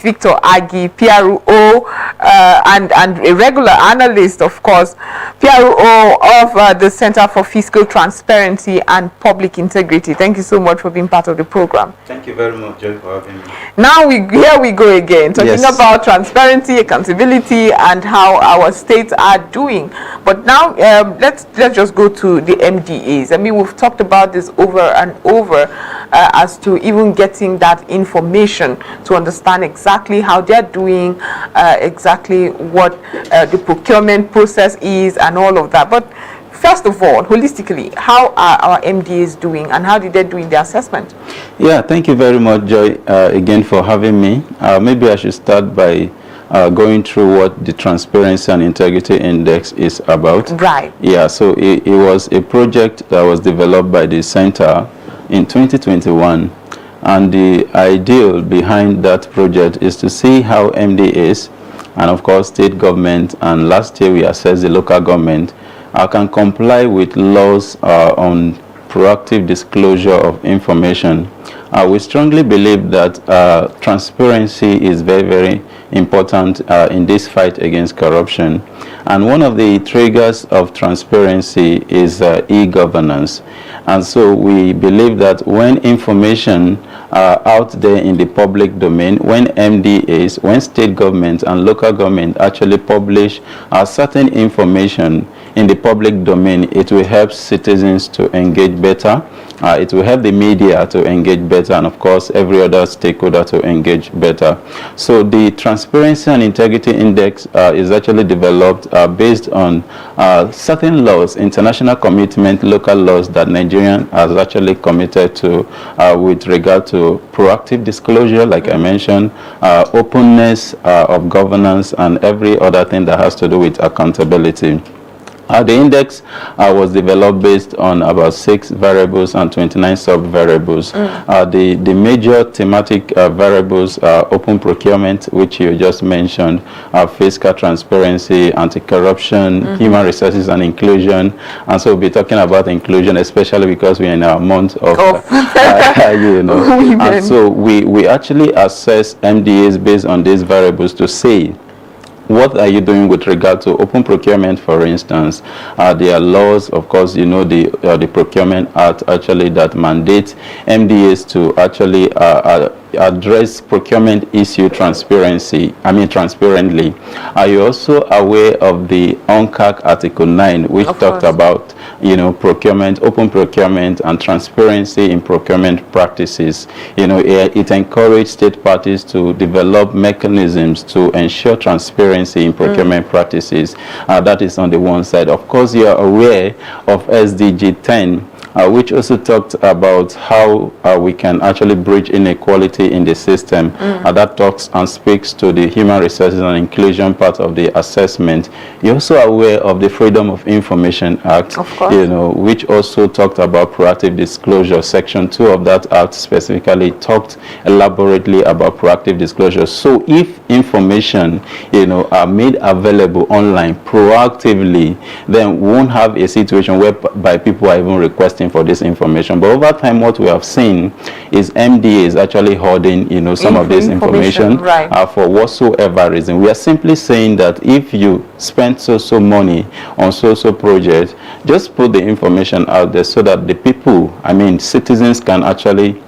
Victor Agi, PRO, and a regular analyst, of course, PRO of the Center for Fiscal Transparency and Public Integrity. Thank you so much for being part of the program. Thank you very much, Joy, for having me. Now here we go again, talking about transparency, accountability, and how our states are doing. But now let's just go to the MDAs. I mean, we've talked about this over and over as to even getting that information to understand exactly how they're doing, exactly what the procurement process is, and all of that. But first of all, holistically, how are our MDAs doing, and how did they do in the assessment? Yeah, thank you very much, Joy, again for having me. Maybe I should start by going through what the Transparency and Integrity Index is about. Right. Yeah, so it was a project that was developed by the Center in 2021. And the ideal behind that project is to see how MDAs and of course state government, and last year we assessed the local government, can comply with laws on proactive disclosure of information. We strongly believe that transparency is very, very important in this fight against corruption. And one of the triggers of transparency is e-governance. And so we believe that when information out there in the public domain, when MDAs, when state government and local government actually publish certain information in the public domain, it will help citizens to engage better. It will help the media to engage better, and of course every other stakeholder to engage better. So the Transparency and Integrity Index is actually developed based on certain laws, international commitment, local laws that Nigeria has actually committed to with regard to proactive disclosure, like I mentioned, openness of governance, and every other thing that has to do with accountability. The index was developed based on about 6 variables and 29 sub-variables. The major thematic variables are open procurement, which you just mentioned, fiscal transparency, anti-corruption, human resources and inclusion. And so we'll be talking about inclusion, especially because we're in our month of, you know. And so we actually assess MDAs based on these variables to say, what are you doing with regard to open procurement, for instance? There are laws, of course, you know, the Procurement Act actually that mandates MDAs to actually address procurement issue transparently. Are you also aware of the UNCAC Article 9, which talked about, you know, procurement, open procurement and transparency in procurement practices? You know, it encouraged state parties to develop mechanisms to ensure transparency in procurement practices. That is on the one side. Of course, you are aware of SDG 10, which also talked about how we can actually bridge inequality in the system. That talks and speaks to the human resources and inclusion part of the assessment. You're also aware of the Freedom of Information Act, you know, which also talked about proactive disclosure. Section 2 of that act specifically talked elaborately about proactive disclosure. So if information, you know, are made available online proactively, then we won't have a situation whereby people are even requesting for this information. But over time, what we have seen is MDAs actually hoarding, you know, some of this information for whatsoever reason. We are simply saying that if you spend so money on so project, just put the information out there so that the people, I mean citizens, can actually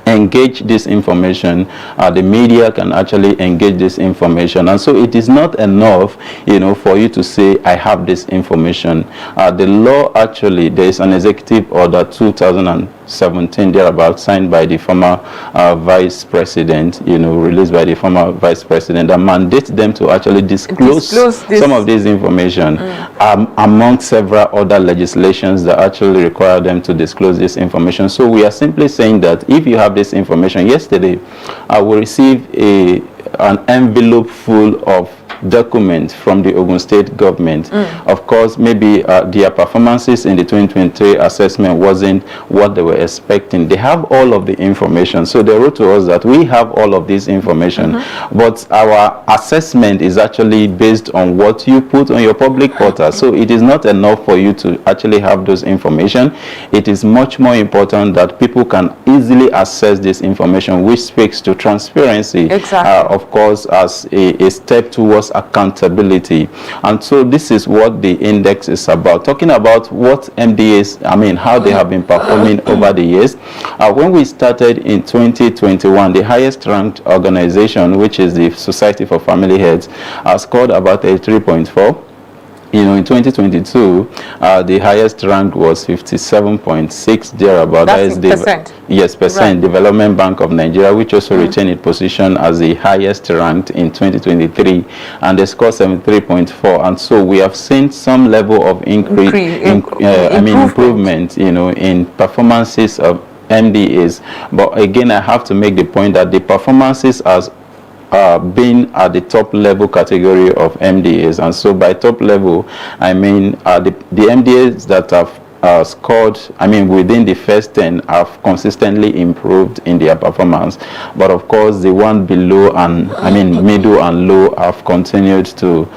engage this information. The media can actually engage this information. And so it is not enough, you know, for you to say, I have this information. The law actually, there is an executive order 2017 thereabout, signed by the former vice president, you know, released by the former vice president, that mandates them to actually disclose some of this information, among several other legislations that actually require them to disclose this information. So we are simply saying that if you have this information, yesterday I will receive an envelope full of documents from the Ogun State government. Of course, maybe their performances in the 2023 assessment wasn't what they were expecting. They have all of the information. So they wrote to us that we have all of this information, but our assessment is actually based on what you put on your public portal. So it is not enough for you to actually have those information. It is much more important that people can easily access this information, which speaks to transparency, of course, as a step towards accountability. And so this is what the index is about, talking about what MDAs, I mean, how they have been performing over the years. When we started in 2021, the highest ranked organization, which is the Society for Family Heads, scored about 83.4. You know, in 2022, the highest rank was 57.6 thereabout. That is the percent. Development Bank of Nigeria, which also retained its position as the highest ranked in 2023, and they scored 73.4. And so we have seen some level of improvement, you know, in performances of MDAs. But again, I have to make the point that the performances as being at the top level category of MDAs. And so by top level, I mean the MDAs that have scored, I mean, within the first 10 have consistently improved in their performance. But of course, the one below and, I mean, middle and low have continued to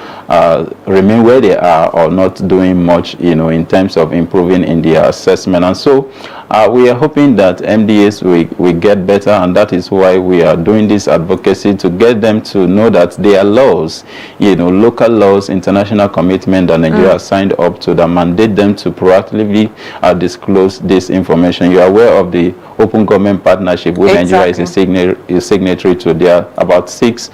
remain where they are or not doing much, you know, in terms of improving in their assessment. And so we are hoping that MDAs will get better, and that is why we are doing this advocacy, to get them to know that there are laws, you know, local laws, international commitment that Nigeria has signed up to, that mandate them to proactively disclose this information. You are aware of the Open Government Partnership, which Nigeria is signatory to. There are about 6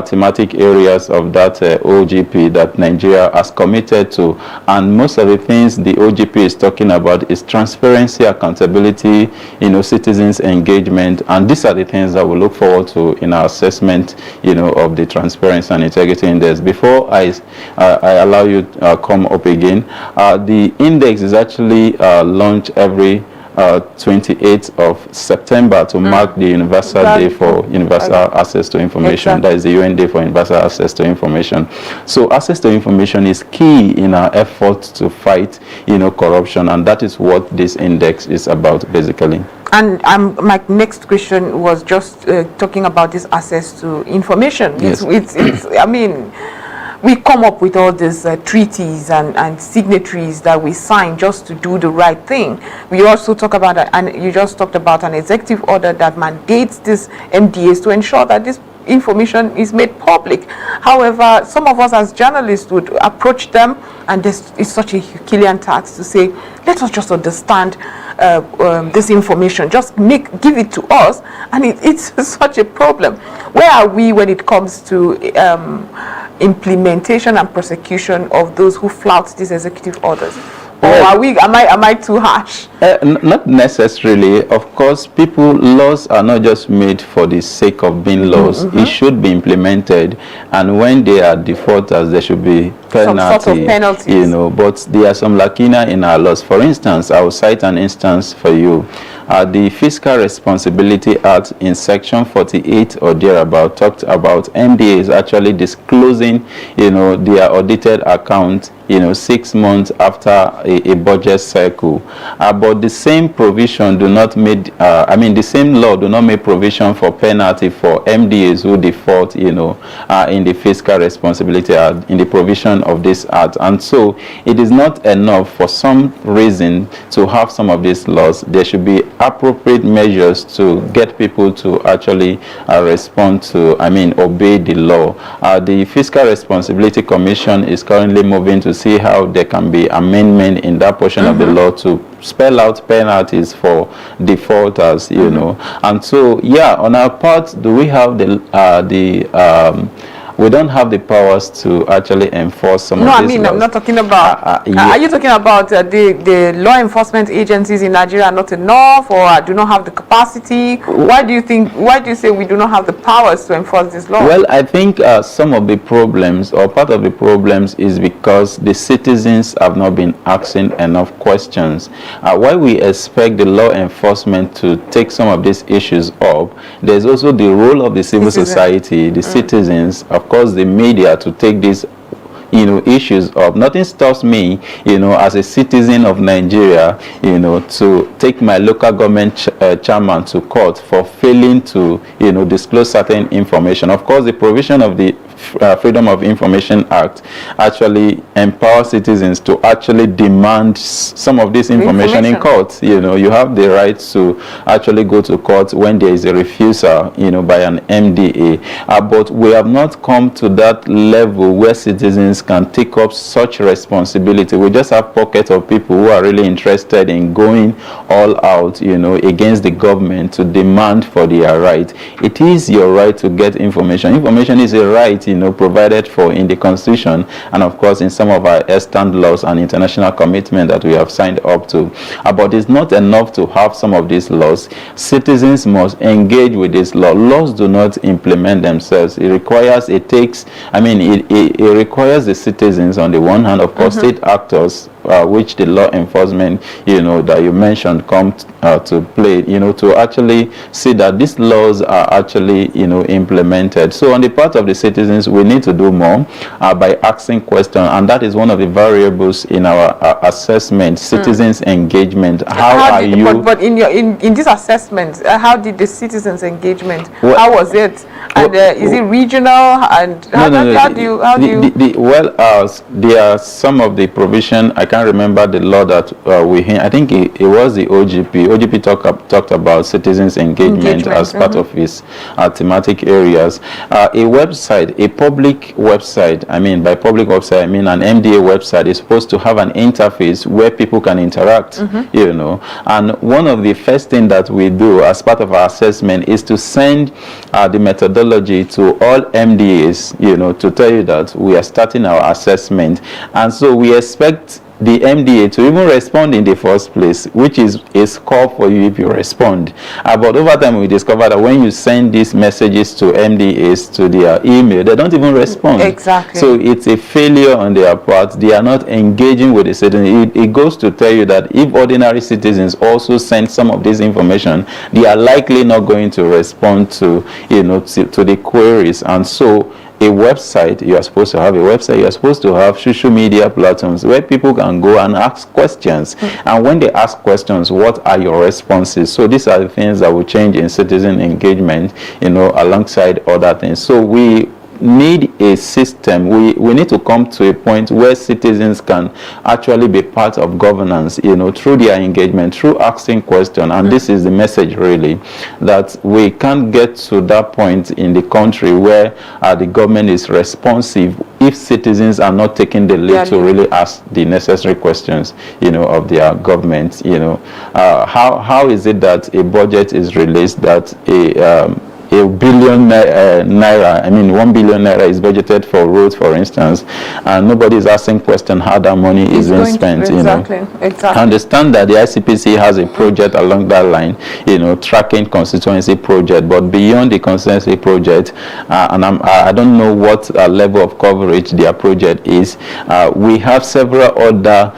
thematic areas of that OGP that Nigeria has committed to, and most of the things the OGP is talking about is transparency, accountability, you know, citizens engagement, and these are the things that we look forward to in our assessment, you know, of the Transparency and Integrity Index. Before I allow you come up again, the index is actually launched every 28th of September to mark the Universal Day for Universal Access to Information. That is the UN Day for Universal Access to Information. So access to information is key in our efforts to fight, corruption, and that is what this index is about, basically. And my next question was just talking about this access to information. Yes. It's I mean, we come up with all these treaties and signatories that we sign just to do the right thing. We also talk about, and you just talked about an executive order that mandates these MDAs to ensure that this information is made public. However, some of us as journalists would approach them, and this is such a Herculean task to say, let us just understand this information, just give it to us, and it's such a problem. Where are we when it comes to implementation and prosecution of those who flout these executive orders? Or am I too harsh? Not necessarily. Of course, laws are not just made for the sake of being laws. It should be implemented, and when they are defaulters, there should be penalty, some sort of penalties. But there are some lacuna in our laws. For instance, I will cite an instance for you. The Fiscal Responsibility Act in Section 48 or thereabout talked about MDAs actually disclosing, their audited account, 6 months after a budget cycle. But the same provision the same law do not make provision for penalty for MDAs who default, in the Fiscal Responsibility Act, in the provision of this act. And so it is not enough for some reason to have some of these laws. There should be appropriate measures to get people to actually respond to, obey the law. The Fiscal Responsibility Commission is currently moving to see how there can be amendment in that portion of the law to spell out penalties for defaulters, And so, on our part, do we have we don't have the powers to actually enforce some of these laws. I'm not talking about, are you talking about the law enforcement agencies in Nigeria are not enough, or do not have the capacity? Why do you say we do not have the powers to enforce this law? Well, I think some of the problems, or part of the problems, is because the citizens have not been asking enough questions. Why we expect the law enforcement to take some of these issues up, there's also the role of the civil society, the citizens, of course the media, to take these issues up. Nothing stops me, as a citizen of Nigeria, to take my local government chairman to court for failing to, disclose certain information. Of course, the provision of the Freedom of Information Act actually empowers citizens to actually demand some of this information in court. You have the right to actually go to court when there is a refusal, by an MDA. But we have not come to that level where citizens can take up such responsibility. We just have pockets of people who are really interested in going all out, against the government to demand for their right. It is your right to get information. Information is a right, provided for in the Constitution, and of course in some of our extant laws and international commitment that we have signed up to. But it's not enough to have some of these laws. Citizens must engage with this law. Laws do not implement themselves. It requires, it requires the citizens on the one hand, of course, state actors, which the law enforcement, that you mentioned, come to play, to actually see that these laws are actually, implemented. So on the part of the citizens, we need to do more by asking questions, and that is one of the variables in our assessment, citizens engagement. But in this assessment, how did the citizens engagement? How was it? And is it regional? And how do you? There are some of the provision. I can't remember the law that I think it was the OGP. OGP talked about citizens engagement as part of his thematic areas. A public website, by public website, I mean an MDA website, is supposed to have an interface where people can interact, And one of the first things that we do as part of our assessment is to send the methodology to all MDAs, to tell you that we are starting our assessment. And so we expect the MDA to even respond in the first place, which is a score for you if you respond. But over time, we discovered that when you send these messages to MDAs to their email, they don't even respond. Exactly. So it's a failure on their part. They are not engaging with the citizen. It goes to tell you that if ordinary citizens also send some of this information, they are likely not going to respond to, to the queries. And so a website, you are supposed to have a website, you are supposed to have social media platforms where people can go and ask questions. And when they ask questions, what are your responses? So these are the things that will change in citizen engagement, alongside other things. So we need a system. We need to come to a point where citizens can actually be part of governance, through their engagement, through asking questions. And this is the message, really, that we can't get to that point in the country where the government is responsive if citizens are not taking the lead to really ask the necessary questions, of their government. How is it that a budget is released that a billion naira, 1 billion naira is budgeted for roads, for instance, and nobody is asking question how that money is being spent. Exactly. I understand that the ICPC has a project along that line, tracking constituency project, but beyond the constituency project, and I don't know what level of coverage their project is. We have several other,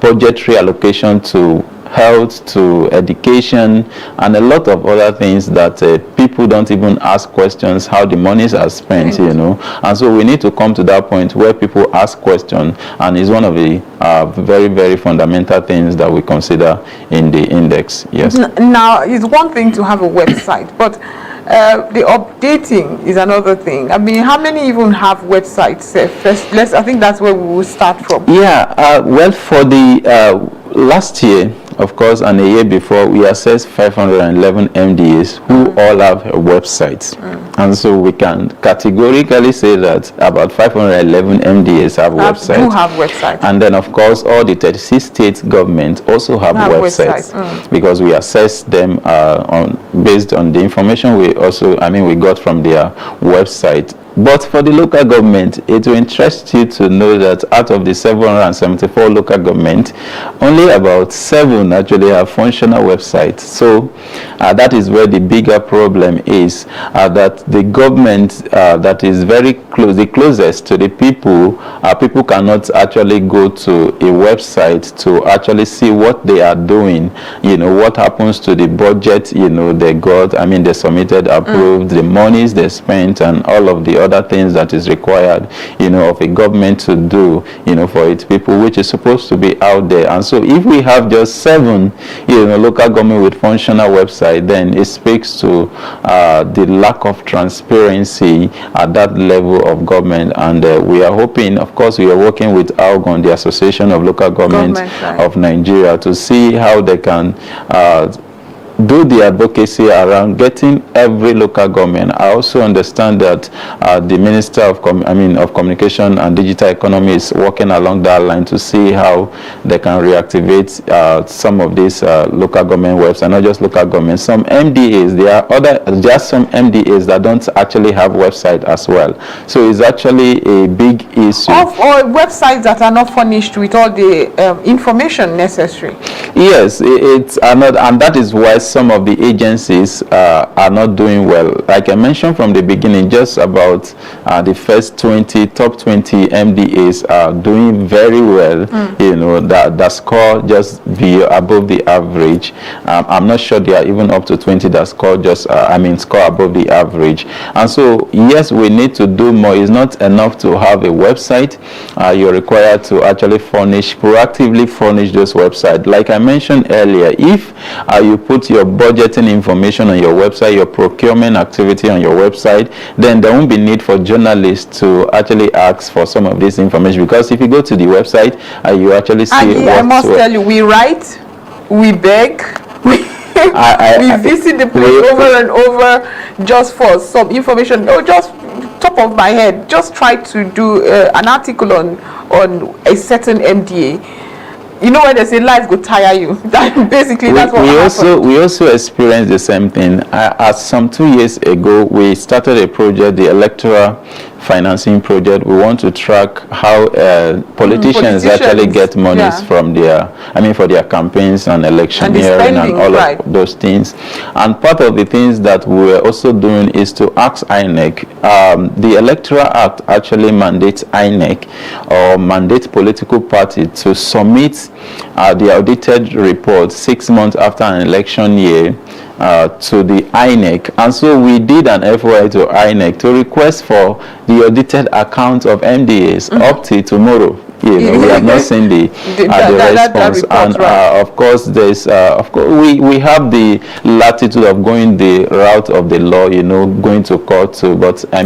budgetary allocation to health, to education, and a lot of other things that people don't even ask questions how the monies are spent, and so we need to come to that point where people ask questions, and it's one of the very, very fundamental things that we consider in the index. Yes. Now, it's one thing to have a website, but the updating is another thing. How many even have websites? First, I think that's where we will start from. Yeah, well, for the last year, of course, and a year before, we assessed 511 MDAs who all have websites. And so we can categorically say that about 511 MDAs have websites. Do have websites. And then, of course, all the 36 state governments also have websites. Because we assessed them based on the information we got from their website. But for the local government, it will interest you to know that out of the 774 local governments, only about 7 actually have functional websites. So that is where the bigger problem is, that the government that is very close, the closest to the people, people cannot actually go to a website to actually see what they are doing, what happens to the budget, they got, they submitted, approved, the monies they spent, and all of the other things that is required, of a government to do, for its people, which is supposed to be out there. And so if we have just 7, local government with functional website, then it speaks to the lack of transparency at that level of government. And we are hoping, of course, we are working with ALGON, the Association of Local Governments of Nigeria, to see how they can do the advocacy around getting every local government. I also understand that the Minister of Communication and Digital Economy is working along that line to see how they can reactivate some of these local government websites, not just local government. Some MDAs, there are some MDAs that don't actually have website as well. So it's actually a big issue. Or websites that are not furnished with all the information necessary. Yes, it's not, and that is why some of the agencies are not doing well. Like I mentioned from the beginning, just about the first top 20 MDAs are doing very well. That score just above the average. I'm not sure they are even up to 20 that score score above the average. And so yes, we need to do more. It's not enough to have a website. You're required to actually proactively furnish those websites. Like I mentioned earlier, if you put your budgeting information on your website, your procurement activity on your website, then there won't be need for journalists to actually ask for some of this information, because if you go to the website, you actually see I must tell you, we write, we beg, we visit the place over and over just for some information. Just top of my head, just try to do an article on a certain MDA. When they say life will tire you, basically that's what happened. We also experienced the same thing. As some 2 years ago, we started a project, the Electoral financing project. We want to track how politicians actually get monies from their, for their campaigns and electioneering and all of those things. And part of the things that we're also doing is to ask INEC. The Electoral Act actually mandates INEC or mandates political party to submit the audited report 6 months after an election year to the INEC. And so we did an FOI to INEC to request for the audited account of MDAs up to tomorrow. We have not seen the response, and of course there's we have the latitude of going the route of the law, going to court too. But how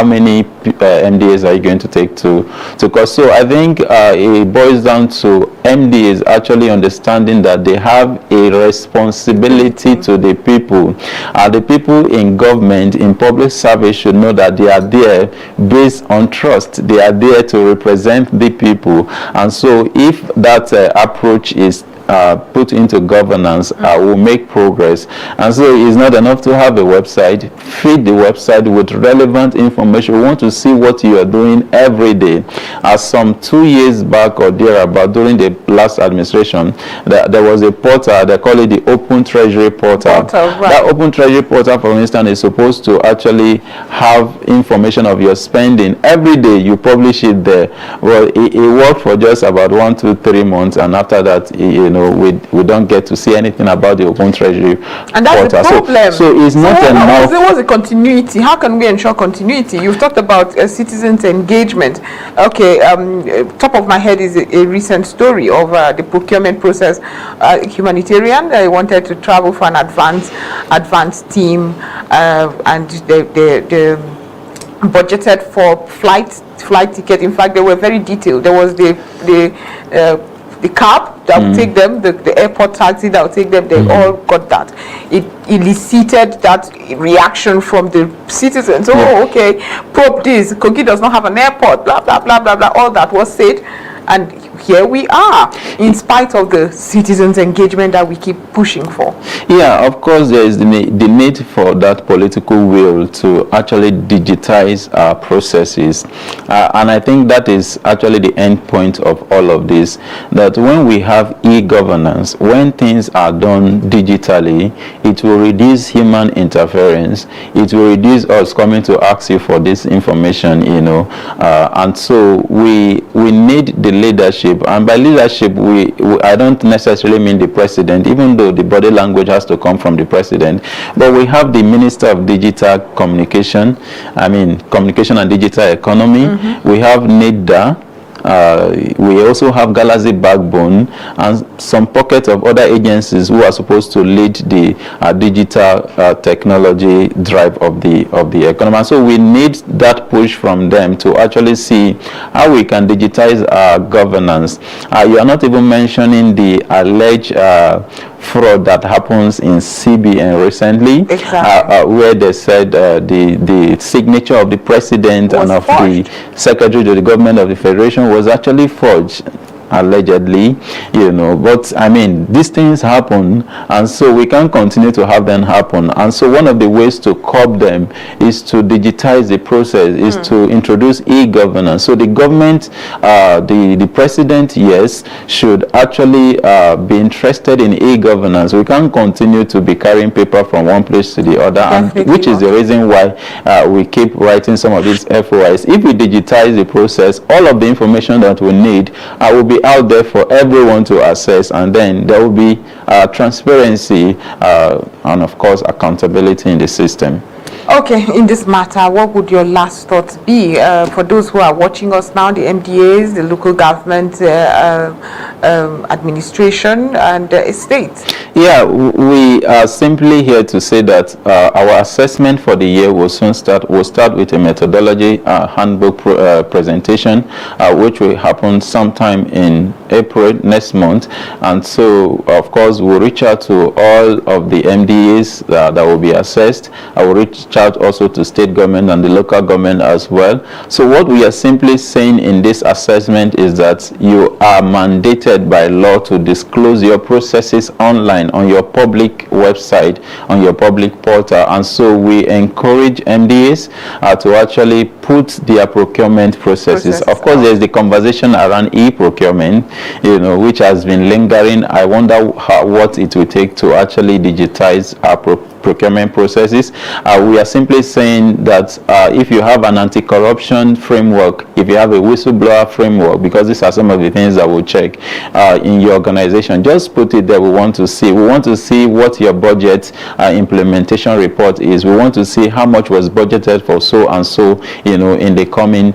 many MDAs are you going to take to court? So I think it boils down to MDAs actually understanding that they have a responsibility to the people. The people in government, in public service, should know that they are there based on trust. They are there to represent the people, and so if that approach is put into governance, will make progress. And so it's not enough to have a website. Feed the website with relevant information. We want to see what you are doing every day. As some 2 years back or thereabout, during the last administration, there was a portal, they call it the Open Treasury Portal. That Open Treasury Portal, for instance, is supposed to actually have information of your spending. Every day you publish it there. Well, it worked for just about 1, 2, 3 months, and after that, we don't get to see anything about the Open Treasury and that's portal. The problem. So it's not enough. There was a continuity. How can we ensure continuity? You've talked about citizens' engagement. Okay, top of my head is a recent story of the procurement process. Humanitarian, they wanted to travel for an advanced team, and they budgeted for flight ticket. In fact, they were very detailed. There was the cab that will take them, the airport taxi that will take them. They all got that. It elicited that reaction from the citizens. Oh, okay, probe this. Kogi does not have an airport. Blah blah blah blah blah. All that was said, and here we are, in spite of the citizens' engagement that we keep pushing for. Yeah, of course, there is the need for that political will to actually digitize our processes. And I think that is actually the end point of all of this, that when we have e-governance, when things are done digitally, it will reduce human interference. It will reduce us coming to ask you for this information, and so we need the leadership. And by leadership, I don't necessarily mean the president, even though the body language has to come from the president. But we have the Minister of Digital Communication, Communication and Digital Economy. We have NIDA. We also have Galaxy Backbone and some pockets of other agencies who are supposed to lead the digital technology drive of the economy. So we need that push from them to actually see how we can digitize our governance. You are not even mentioning the alleged fraud that happens in CBN recently, where they said the signature of the president and of the secretary to the government of the federation was actually forged. Allegedly, but these things happen, and so we can't continue to have them happen. And so one of the ways to curb them is to digitize the process, is to introduce e-governance. So the government, the president, yes, should actually be interested in e-governance. We can't continue to be carrying paper from one place to the other, and which is the reason why we keep writing some of these FOIs. If we digitize the process, all of the information that we need will be out there for everyone to access, and then there will be transparency and of course accountability in the system. Okay, in this matter, what would your last thoughts be for those who are watching us now, the MDAs, the local government administration and states? Yeah, we are simply here to say that our assessment for the year will soon start. We'll start with a methodology handbook presentation, which will happen sometime in April next month. And so, of course, we'll reach out to all of the MDAs that will be assessed. I will reach out also to state government and the local government as well. So what we are simply saying in this assessment is that you are mandated by law to disclose your processes online on your public website, on your public portal. And so we encourage MDAs to actually put their procurement processes. Of course, there's the conversation around e-procurement, you know, which has been lingering. I wonder what it will take to actually digitize our procurement processes. We are simply saying that if you have an anti-corruption framework, if you have a whistleblower framework, because these are some of the things that we'll check in your organization, just put it there. We want to see what your budget implementation report is. We want to see how much was budgeted for so and so, you know, in the coming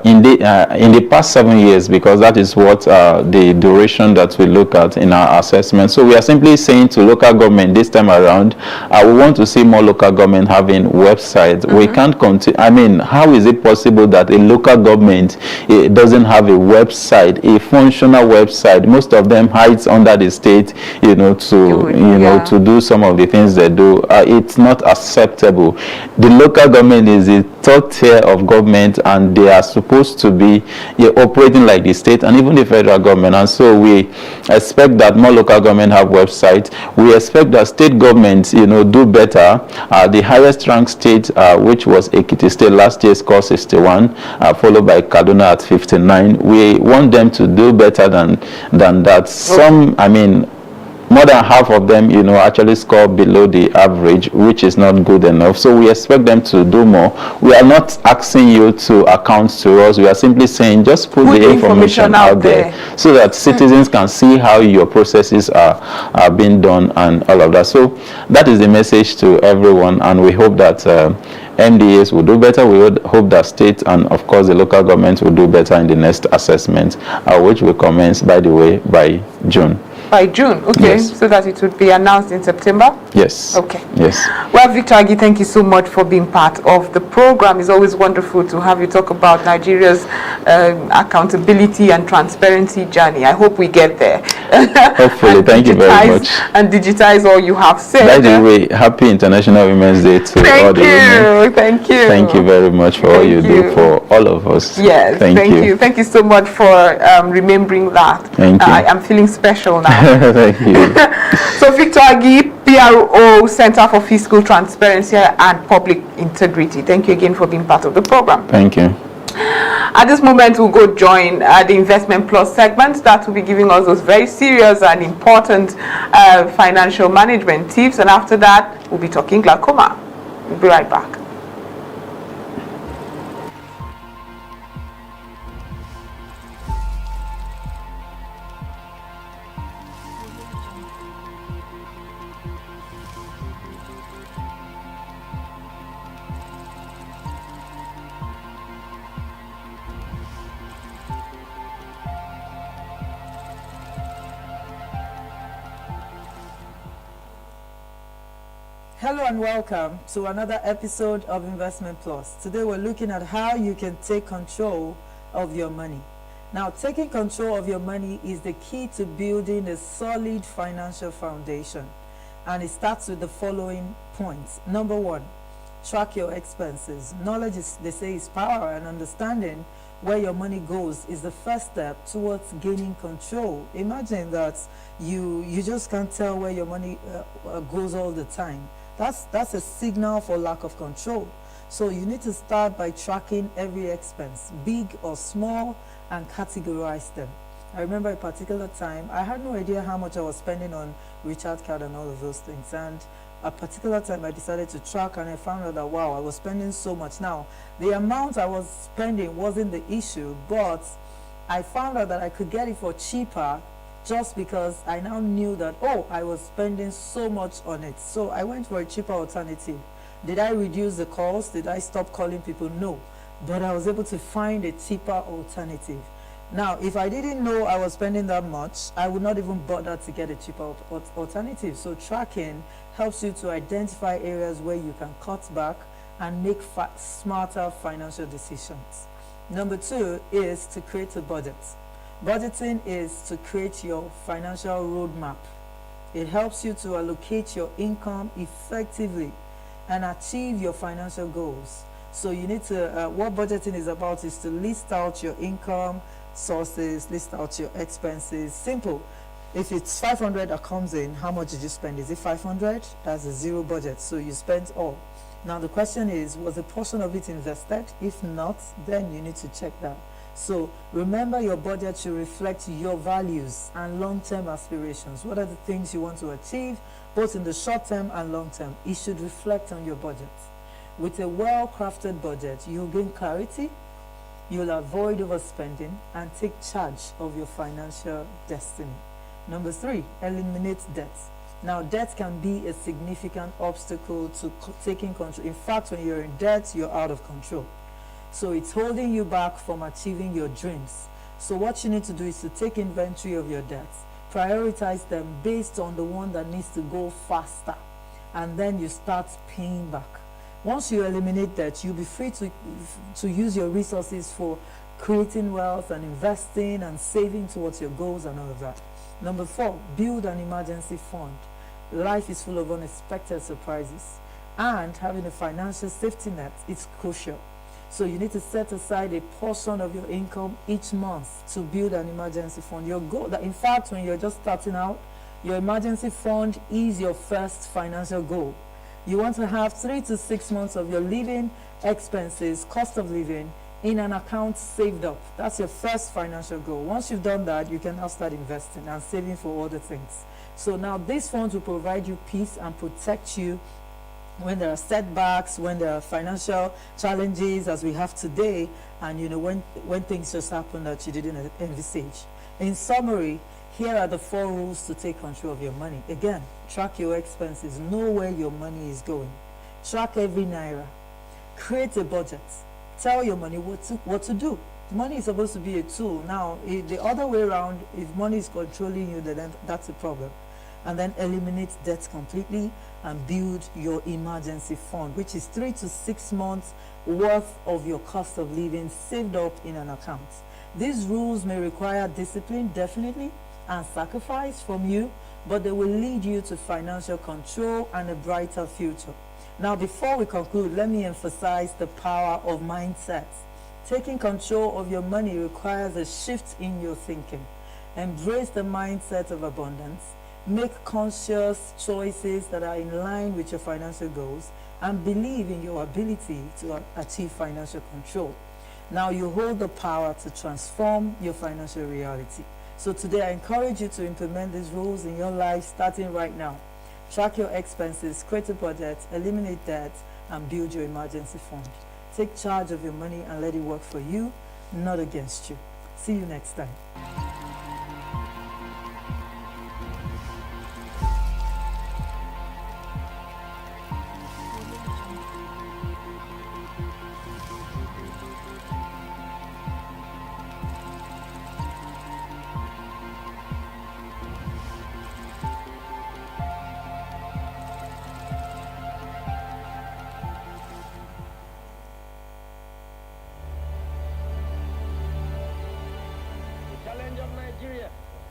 in the past 7 years, because that is what the duration that we look at in our assessment. So we are simply saying to local government this time around, we want to see more local government having websites. We can't continue. I mean, how is it possible that a local government doesn't have a website, a functional website? Most of them hides under the state, you know, to do some of the things they do. It's not acceptable. The local government is the third tier of government, and they are supposed to be operating like the state and even the federal government. And so we expect that more local government have websites. We expect that state governments, you know, do better. The highest ranked state, which was Ekiti State last year, scored 61, followed by Kaduna at 59. We want them to do better than that. Some, I mean, more than half of them, you know, actually score below the average, which is not good enough. So we expect them to do more. We are not asking you to account to us. We are simply saying just put the information out there so that citizens can see how your processes are being done and all of that. So that is the message to everyone, and we hope that MDAs will do better. We would hope that state and of course the local government will do better in the next assessment, which will commence, by the way, by June. By June, okay, yes. So that it would be announced in September? Yes. Okay. Yes. Well, Victor Agi, thank you so much for being part of the program. It's always wonderful to have you talk about Nigeria's accountability and transparency journey. I hope we get there. Hopefully, thank you very much. And digitize all you have said. By the way, happy International Women's Day to all the women. Thank you. Thank you very much for all you do for all of us. Yes, thank you. Thank you so much for remembering that. Thank you. I'm feeling special now. Thank you. So Victor Agi, PRO, Center for Fiscal Transparency and Public Integrity. Thank you again for being part of the program. Thank you. At this moment, we'll go join the Investment Plus segment that will be giving us those very serious and important financial management tips. And after that, we'll be talking glaucoma. We'll be right back. Hello and welcome to another episode of Investment Plus. Today we're looking at how you can take control of your money. Now, taking control of your money is the key to building a solid financial foundation. And it starts with the following points. Number one, track your expenses. Knowledge, they say, is power, and understanding where your money goes is the first step towards gaining control. Imagine that you just can't tell where your money goes all the time. That's a signal for lack of control. So you need to start by tracking every expense, big or small, and categorize them. I remember a particular time, I had no idea how much I was spending on recharge card and all of those things. And a particular time I decided to track, and I found out that, wow, I was spending so much. Now, the amount I was spending wasn't the issue, but I found out that I could get it for cheaper just because I now knew that, oh, I was spending so much on it. So I went for a cheaper alternative. Did I reduce the cost? Did I stop calling people? No. But I was able to find a cheaper alternative. Now, if I didn't know I was spending that much, I would not even bother to get a cheaper alternative. So tracking helps you to identify areas where you can cut back and make smarter financial decisions. Number two is to create a budget. Budgeting is to create your financial roadmap. It helps you to allocate your income effectively and achieve your financial goals. So you need to, what budgeting is about is to list out your income sources, list out your expenses. Simple. If it's 500 that comes in, how much did you spend? Is it 500? That's a zero budget, so you spent all. Now the question is, was a portion of it invested? If not, then you need to check that. So remember, your budget should reflect your values and long-term aspirations. What are the things you want to achieve, both in the short term and long term? It should reflect on your budget. With a well-crafted budget, you'll gain clarity, you'll avoid overspending, and take charge of your financial destiny. Number 3, eliminate debt. Now, debt can be a significant obstacle to taking control. In fact, when you're in debt, you're out of control. So it's holding you back from achieving your dreams. So what you need to do is to take inventory of your debts, prioritize them based on the one that needs to go faster, and then you start paying back. Once you eliminate debt, you'll be free to use your resources for creating wealth and investing and saving towards your goals and all of that. Number 4, build an emergency fund. Life is full of unexpected surprises, and having a financial safety net is crucial. So you need to set aside a portion of your income each month to build an emergency fund. Your goal, that in fact, when you're just starting out, your emergency fund is your first financial goal. You want to have 3 to 6 months of your living expenses, cost of living, in an account saved up. That's your first financial goal. Once you've done that, you can now start investing and saving for other things. So now these funds will provide you peace and protect you when there are setbacks, when there are financial challenges as we have today, and when things just happen that you didn't envisage. In summary, here are the 4 rules to take control of your money. Again, track your expenses, know where your money is going, track every naira, create a budget, tell your money what to do. Money is supposed to be a tool. Now, the other way around, if money is controlling you, then that's a problem. And then eliminate debt completely and build your emergency fund, which is 3 to 6 months worth of your cost of living saved up in an account. These rules may require discipline, definitely, and sacrifice from you, but they will lead you to financial control and a brighter future. Now, before we conclude, let me emphasize the power of mindset. Taking control of your money requires a shift in your thinking. Embrace the mindset of abundance. Make conscious choices that are in line with your financial goals, and believe in your ability to achieve financial control. Now you hold the power to transform your financial reality. So today I encourage you to implement these rules in your life starting right now. Track your expenses, create a budget, eliminate debt, and build your emergency fund. Take charge of your money and let it work for you, not against you. See you next time.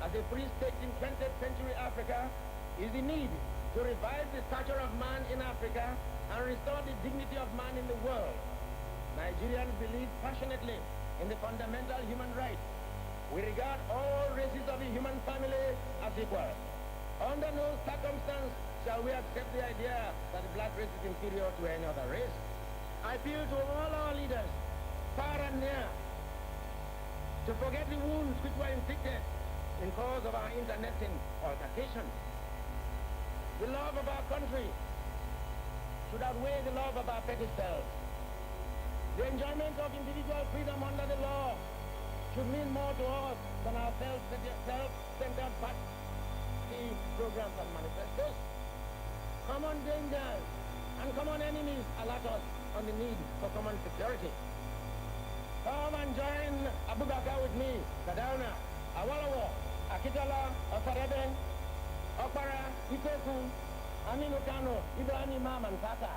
As a free state in 20th century Africa is the need to revive the stature of man in Africa and restore the dignity of man in the world. Nigerians believe passionately in the fundamental human rights. We regard all races of the human family as equal. Under no circumstance shall we accept the idea that the black race is inferior to any other race. I appeal to all our leaders, far and near, to forget the wounds which were inflicted in cause of our internecine altercation. The love of our country should outweigh the love of our petty selves. The enjoyment of individual freedom under the law should mean more to us than our self-centered party programs and manifestos. Common dangers and common enemies alert us on the need for common security. Come and join Abubakar with me, Kaduna, Awolowo, Akitala, Ofareben, Okpara, Itoku, Aminu Kano, Ibrahim Imam, and Saka.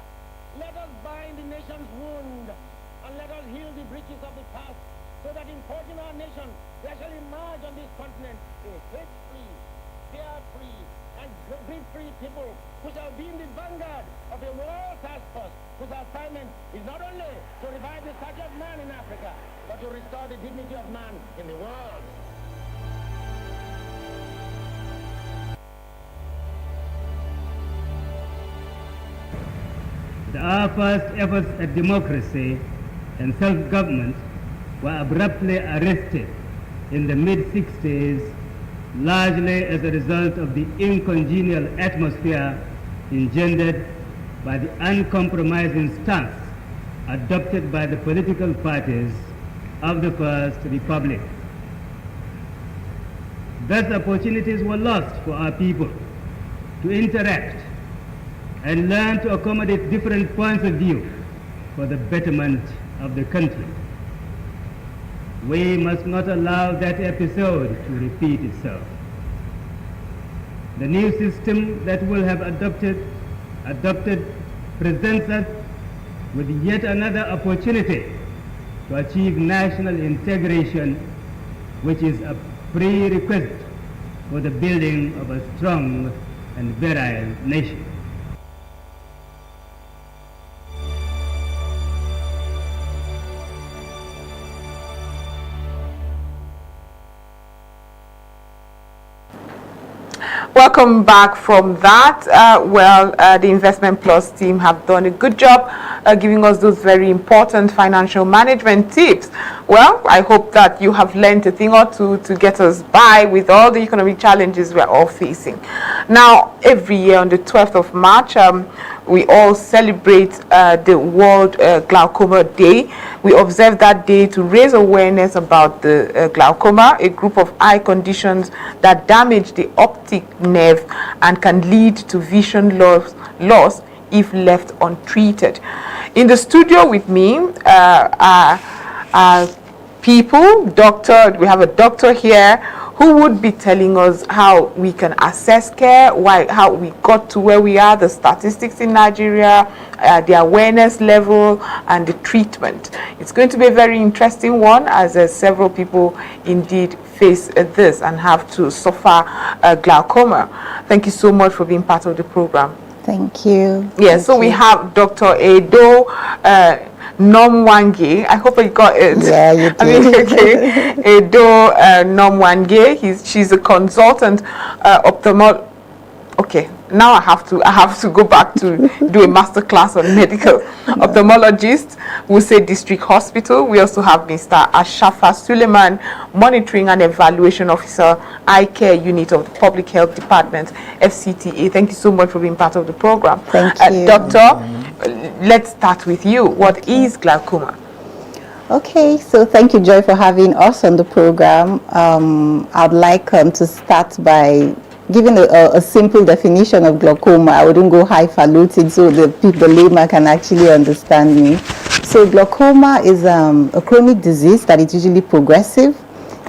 Let us bind the nation's wound and let us heal the breaches of the past so that in forging our nation, there shall emerge on this continent a hate-free, fear-free, and greed-free people who shall be in the vanguard of a world task force whose assignment is not only to revive the stature of man in Africa, but to restore the dignity of man in the world. Our first efforts at democracy and self-government were abruptly arrested in the mid-60s, largely as a result of the incongenial atmosphere engendered by the uncompromising stance adopted by the political parties of the First Republic. Thus, opportunities were lost for our people to interact and learn to accommodate different points of view for the betterment of the country. We must not allow that episode to repeat itself. The new system that will have adopted presents us with yet another opportunity to achieve national integration, which is a prerequisite for the building of a strong and virile nation. Welcome back from that. The Investment Plus team have done a good job giving us those very important financial management tips. Well, I hope that you have learned a thing or two to get us by with all the economic challenges we're all facing. Now, every year on the 12th of March, we all celebrate the World Glaucoma Day. We observe that day to raise awareness about the glaucoma, a group of eye conditions that damage the optic nerve and can lead to vision loss if left untreated. In the studio with me are people, we have a doctor here who would be telling us how we can assess care, how we got to where we are, the statistics in Nigeria, the awareness level, and the treatment. It's going to be a very interesting one, as several people indeed face this and have to suffer glaucoma. Thank you so much for being part of the program. Thank you. Yes, so we have Dr. Edo Nomwange. I hope I got it. Yeah, you did. Okay. Edo Nomwange. She's a consultant ophthalmologist. Okay, now I have to go back to do a master class on medical ophthalmologist. We say district hospital. We also have Mr. Ashafa Suleiman, monitoring and evaluation officer, eye care unit of the public health department, FCTA. Thank you so much for being part of the program. Thank you. Doctor, let's start with you. What is glaucoma? Okay, so thank you, Joy, for having us on the program. I'd like to start by giving a simple definition of glaucoma. I wouldn't go highfalutin so the layman can actually understand me. So glaucoma is a chronic disease that is usually progressive.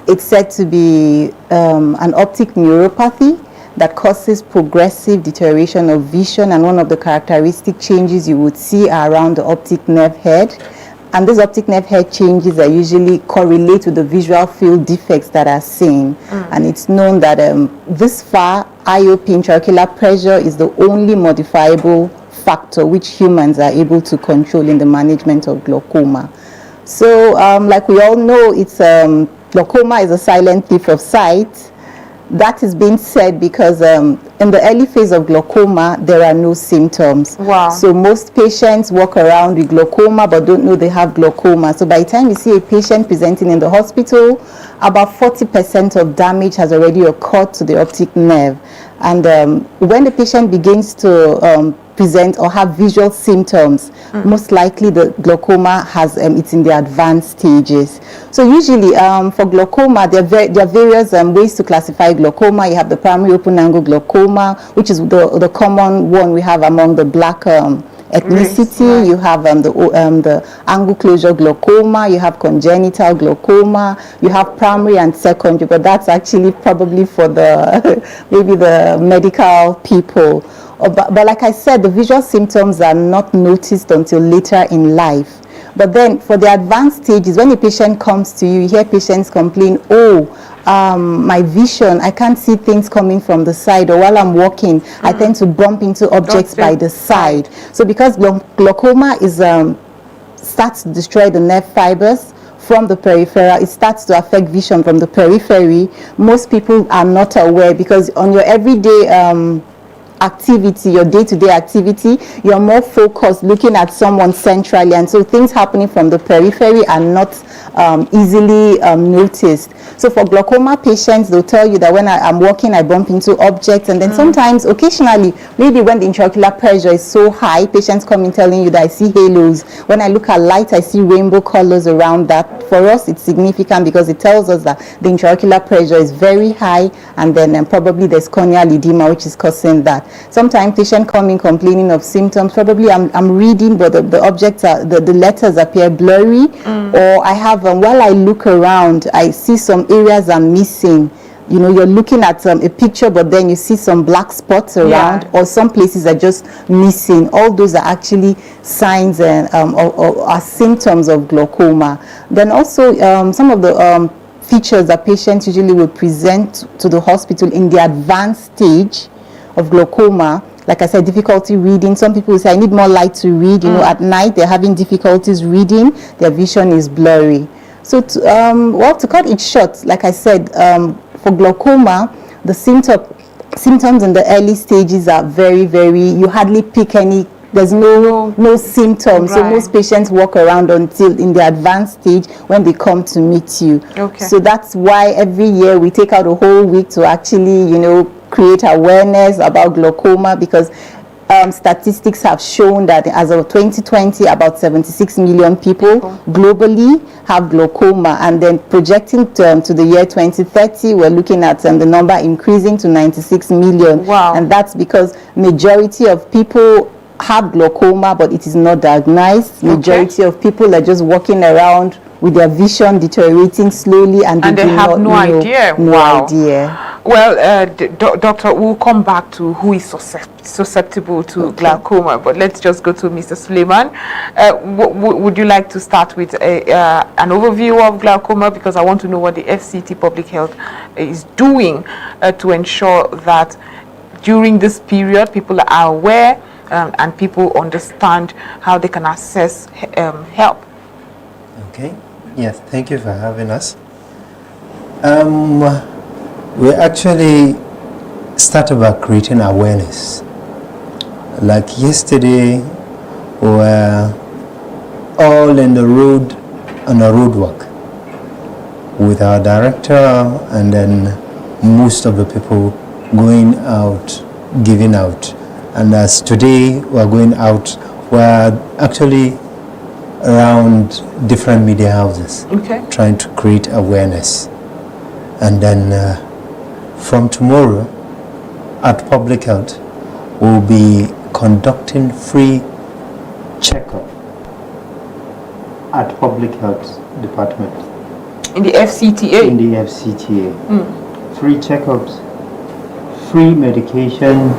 It's said to be an optic neuropathy that causes progressive deterioration of vision, and one of the characteristic changes you would see are around the optic nerve head. And these optic nerve head changes are usually correlate with the visual field defects that are seen. And it's known that this far, IOP, intraocular pressure, is the only modifiable factor which humans are able to control in the management of glaucoma. So, like we all know, it's glaucoma is a silent thief of sight. That is being said because in the early phase of glaucoma, there are no symptoms. Wow. So most patients walk around with glaucoma but don't know they have glaucoma. So by the time you see a patient presenting in the hospital, about 40% of damage has already occurred to the optic nerve. And when the patient begins to present or have visual symptoms, most likely the glaucoma has it's in the advanced stages. So usually for glaucoma, there are various ways to classify glaucoma. You have the primary open angle glaucoma, which is the common one we have among the black ethnicity. Right. You have the angle closure glaucoma, you have congenital glaucoma, you have primary and secondary, but that's actually probably for the maybe the medical people. But like I said, the visual symptoms are not noticed until later in life. But then for the advanced stages, when a patient comes to you, you hear patients complain, my vision, I can't see things coming from the side, or while I'm walking, I tend to bump into objects by the side. So because glaucoma is starts to destroy the nerve fibers from the peripheral, it starts to affect vision from the periphery. Most people are not aware because on your everyday activity, your day-to-day activity, you're more focused looking at someone centrally, and so things happening from the periphery are not easily noticed. So for glaucoma patients, they'll tell you that when I'm walking, I bump into objects, and then sometimes, occasionally, maybe when the intraocular pressure is so high, patients come in telling you that I see halos. When I look at light, I see rainbow colors around that. For us, it's significant because it tells us that the intraocular pressure is very high, and then probably there's corneal edema, which is causing that. Sometimes patients come in complaining of symptoms. Probably I'm reading, but the objects are, the letters appear blurry, or I have, while I look around, I see some areas are missing. You know, you're looking at a picture, but then you see some black spots around, or some places are just missing. All those are actually signs and or are symptoms of glaucoma. Then also some of the features that patients usually will present to the hospital in the advanced stage of glaucoma. Like I said, difficulty reading. Some people say, I need more light to read. You know, at night they're having difficulties reading. Their vision is blurry. So to cut it short, like I said, for glaucoma, the symptoms in the early stages are very, you hardly pick any. There's no symptoms. Right. So most patients walk around until in the advanced stage when they come to meet you. Okay. So that's why every year we take out a whole week to actually, you know, create awareness about glaucoma, because statistics have shown that as of 2020, about 76 million people globally have glaucoma, and then projecting to the year 2030, we're looking at the number increasing to 96 million. Wow. And that's because majority of people have glaucoma, but it is not diagnosed. Majority of people are just walking around with their vision deteriorating slowly, and they have no idea. No idea. Well, doctor, we'll come back to who is susceptible to glaucoma, but let's just go to Mr. Suleiman. Would you like to start with an overview of glaucoma, because I want to know what the FCT Public Health is doing to ensure that during this period people are aware and people understand how they can access help. Okay. Yes, thank you for having us. We actually started by creating awareness. Like yesterday, we were all in the road on a road walk with our director, and then most of the people going out, giving out. And as today we're going out, we're actually around different media houses, trying to create awareness. And then from tomorrow at Public Health, we'll be conducting free checkup at Public Health Department. In the FCTA? In the FCTA. Free checkups, free medication,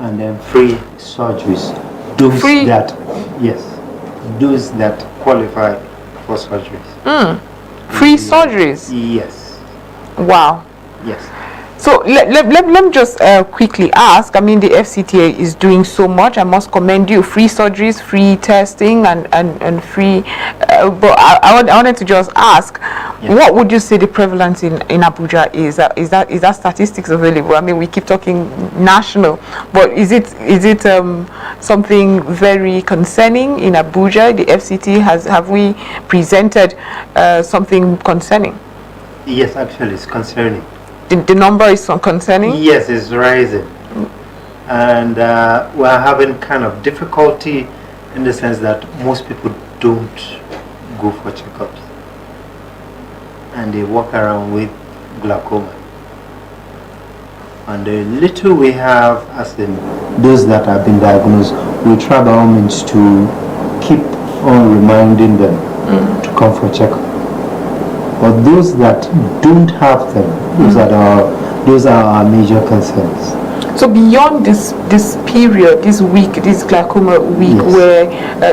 and then free surgeries. Those that qualify for surgeries. Free surgeries? Yes. Wow. Yes. So let me just quickly ask. I mean, the FCTA is doing so much. I must commend you. Free surgeries, free testing, and free. But I wanted to just ask, what would you say the prevalence in Abuja is? Is that statistics available? I mean, we keep talking national, but is it something very concerning in Abuja? The FCT have we presented something concerning? Yes, actually, it's concerning. The number is concerning? Yes, it's rising. And we're having kind of difficulty in the sense that most people don't go for checkups. And they walk around with glaucoma. And the little we have, as in those that have been diagnosed, we try by all means to keep on reminding them to come for checkup. But those that don't have them, those are our major concerns. So beyond this period, this week, this glaucoma week, where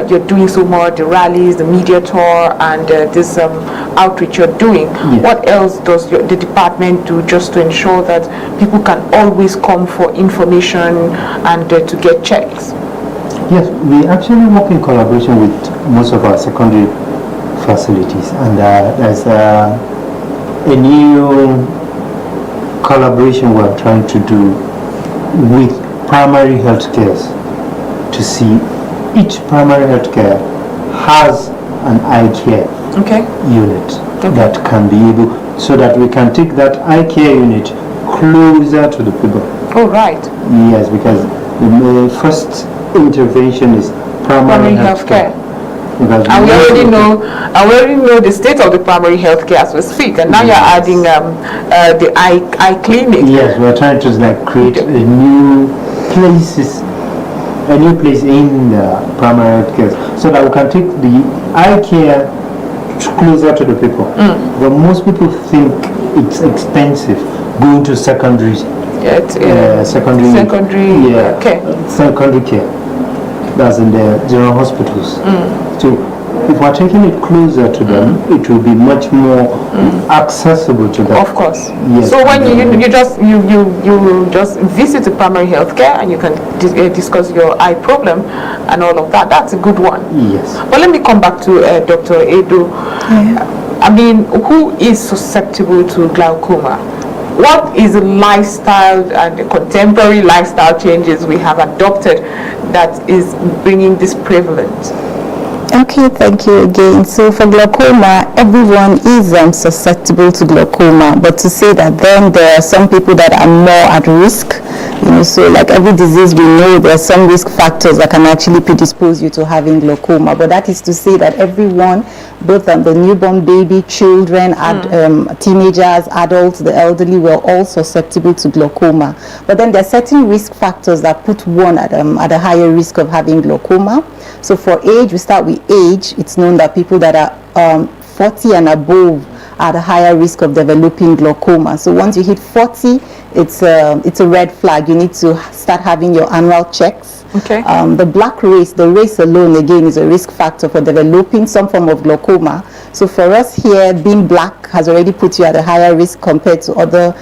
you're doing so more, the rallies, the media tour, and this outreach you're doing, what else does the department do just to ensure that people can always come for information and to get checks? Yes, we actually work in collaboration with most of our secondary facilities, and there's a new collaboration we're trying to do with primary health care to see each primary health care has an eye care unit that can be able, so that we can take that eye care unit closer to the people. Oh, right. Yes, because the first intervention is primary health care. And we already know the state of the primary health care as we speak, and now you're adding the eye clinic. Yes, we're trying to create a new place in the primary health care, so that we can take the eye care closer to the people. But most people think it's expensive going to secondary care. That's in the general hospitals. So if we're taking it closer to them, it will be much more accessible to them. Of course. Yes. So when you just visit the primary health care and you can discuss your eye problem and all of that. That's a good one. Yes. But let me come back to Dr. Edo. I mean, who is susceptible to glaucoma? What is the lifestyle and the contemporary lifestyle changes we have adopted that is bringing this prevalence? Okay, thank you again. So for glaucoma, everyone is susceptible to glaucoma, but to say that then there are some people that are more at risk, so like every disease we know there are some risk factors that can actually predispose you to having glaucoma, but that is to say that everyone, both the newborn baby, children, teenagers, adults, the elderly, were all susceptible to glaucoma. But then there are certain risk factors that put one at a higher risk of having glaucoma. So for age, we start with age. It's known that people that are 40 and above are at a higher risk of developing glaucoma. So once you hit 40, it's a red flag. You need to start having your annual checks. Okay. The black race, the race alone again is a risk factor for developing some form of glaucoma. So for us here, being black has already put you at a higher risk compared to other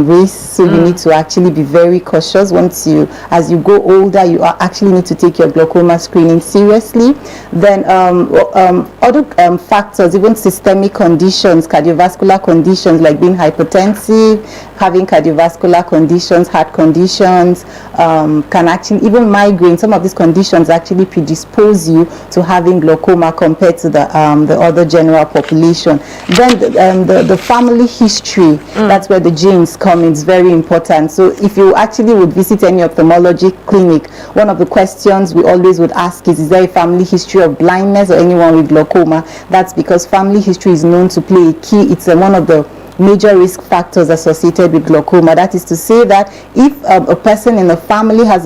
race. So you need to actually be very cautious. As you go older, you actually need to take your glaucoma screening seriously. Then other factors, even systemic conditions, cardiovascular conditions like being hypertensive, having cardiovascular conditions, heart conditions, can actually, even migraine, some of these conditions actually predispose you to having glaucoma compared to the other general population. Then the family history, that's where the genes come in, it's very important. So if you actually would visit any ophthalmology clinic, one of the questions we always would ask is there a family history of blindness or anyone with glaucoma? That's because family history is known to play a key. It's one of the major risk factors associated with glaucoma. That is to say that if a person in the family has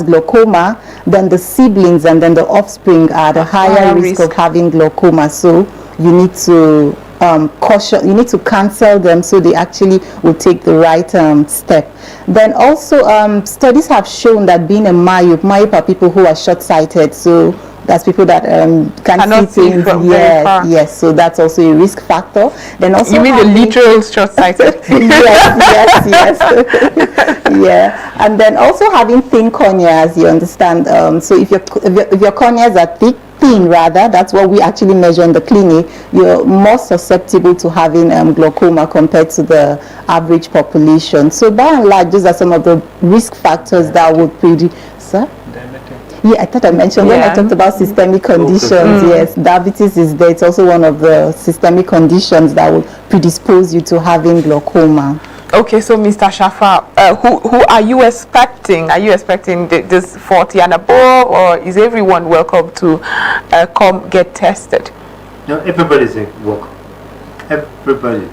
glaucoma, then the siblings and then the offspring are at a higher risk of having glaucoma. So you need to caution, you need to counsel them so they actually will take the right step. Then also studies have shown that being a myope are people who are short-sighted. So that's people that cannot see things. Yes, so that's also a risk factor. Then also, you mean the literal short-sighted? yes. Yeah, and then also having thin corneas, you understand. So if your corneas are thin rather, that's what we actually measure in the clinic, you're more susceptible to having glaucoma compared to the average population. So by and large, these are some of the risk factors that would Sir? Yeah, I thought I mentioned when I talked about systemic conditions. Yes, diabetes is there. It's also one of the systemic conditions that will predispose you to having glaucoma. Okay, so Mr. Shafa, who are you expecting? Are you expecting this 40 and above, or is everyone welcome to come get tested? No, everybody's welcome. Everybody,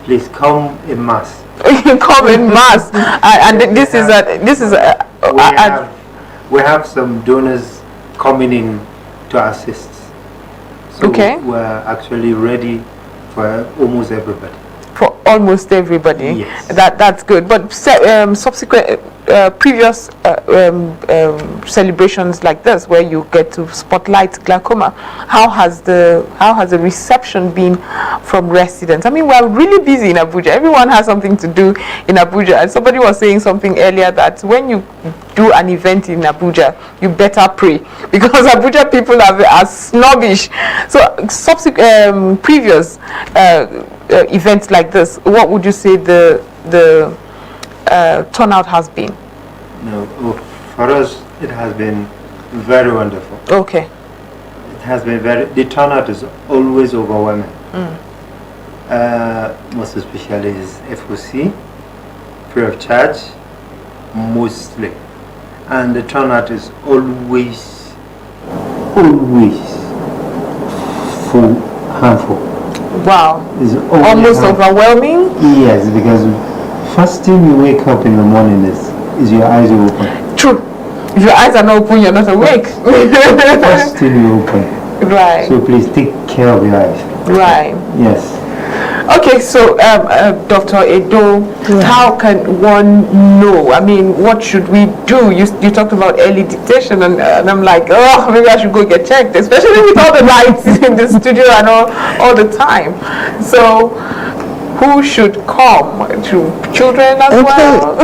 please come in mass. Come in mass, and this is we have some donors coming in to assist. So we're actually ready for almost everybody. For almost everybody. Yes. That's good. But subsequent previous celebrations like this, where you get to spotlight glaucoma, how has the reception been from residents? I mean, we're really busy in Abuja. Everyone has something to do in Abuja. And somebody was saying something earlier that when you do an event in Abuja, you better pray, because Abuja people are snobbish. So subsequent previous events like this, what would you say the turnout has been? No, for us, it has been very wonderful. Okay. It has been the turnout is always overwhelming. Most especially is FOC, free of charge, mostly. And the turnout is always full, handful. Wow. It's almost overwhelming? Yes, because first thing you wake up in the morning is your eyes are open. True. If your eyes are not open, you're not awake. First thing you open. Right. So please take care of your eyes. Right. Yes. Okay, so Dr. Edo, how can one know? I mean, what should we do? You talked about early detection, and I'm like, oh, maybe I should go get checked, especially with all the lights in the studio and all the time. So, who should come? To children as well?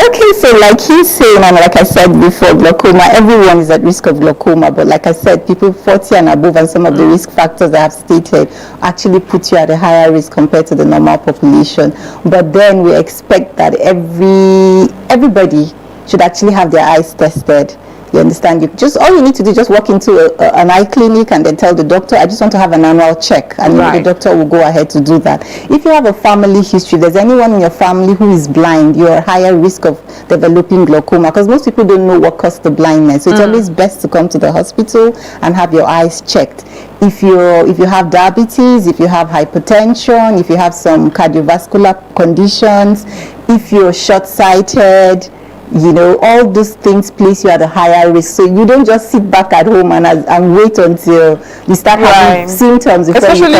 Okay, so like he's saying, and like I said before, glaucoma, everyone is at risk of glaucoma, but like I said, people 40 and above and some of the risk factors I have stated actually put you at a higher risk compared to the normal population. But then we expect that everybody should actually have their eyes tested. You understand? All you need to do is just walk into an eye clinic and then tell the doctor, I just want to have an annual check, and the doctor will go ahead to do that. If you have a family history, there's anyone in your family who is blind, you're at higher risk of developing glaucoma, because most people don't know what caused the blindness. So it's always best to come to the hospital and have your eyes checked. If you have diabetes, if you have hypertension, if you have some cardiovascular conditions, if you're short-sighted, all those things place you at a higher risk. So you don't just sit back at home and wait until you start having symptoms. Especially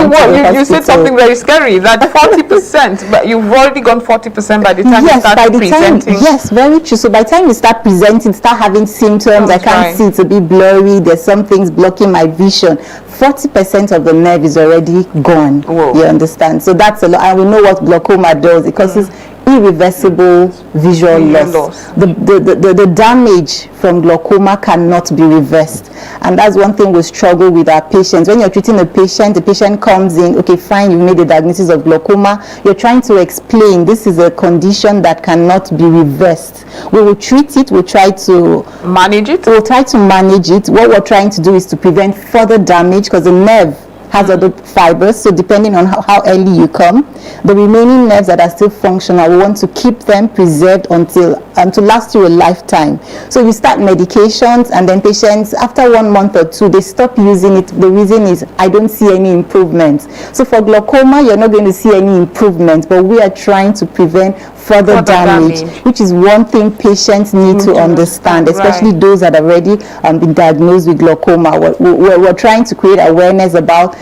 you said something very scary, that 40%, but you've already gone 40% by the time you start presenting. Yes, very true. So by the time you start presenting, start having symptoms, I can't see, it's a bit blurry, there's some things blocking my vision. 40% of the nerve is already gone. Whoa. You understand? So that's a lot. And we know what glaucoma does. It causes irreversible visual loss. The damage from glaucoma cannot be reversed, and that's one thing we struggle with our patients. When you're treating a patient, the patient comes in, okay, fine, you made the diagnosis of glaucoma, you're trying to explain this is a condition that cannot be reversed. We will treat it, we'll try to manage it. We'll try to manage it. What we're trying to do is to prevent further damage, because the nerve has other fibers, so depending on how early you come, the remaining nerves that are still functional, we want to keep them preserved until to last you a lifetime. So we start medications, and then patients, after 1 month or two, they stop using it. The reason is, I don't see any improvements. So for glaucoma, you're not going to see any improvements, but we are trying to prevent further damage, which is one thing patients need to understand, especially those that have already been diagnosed with glaucoma. We're trying to create awareness about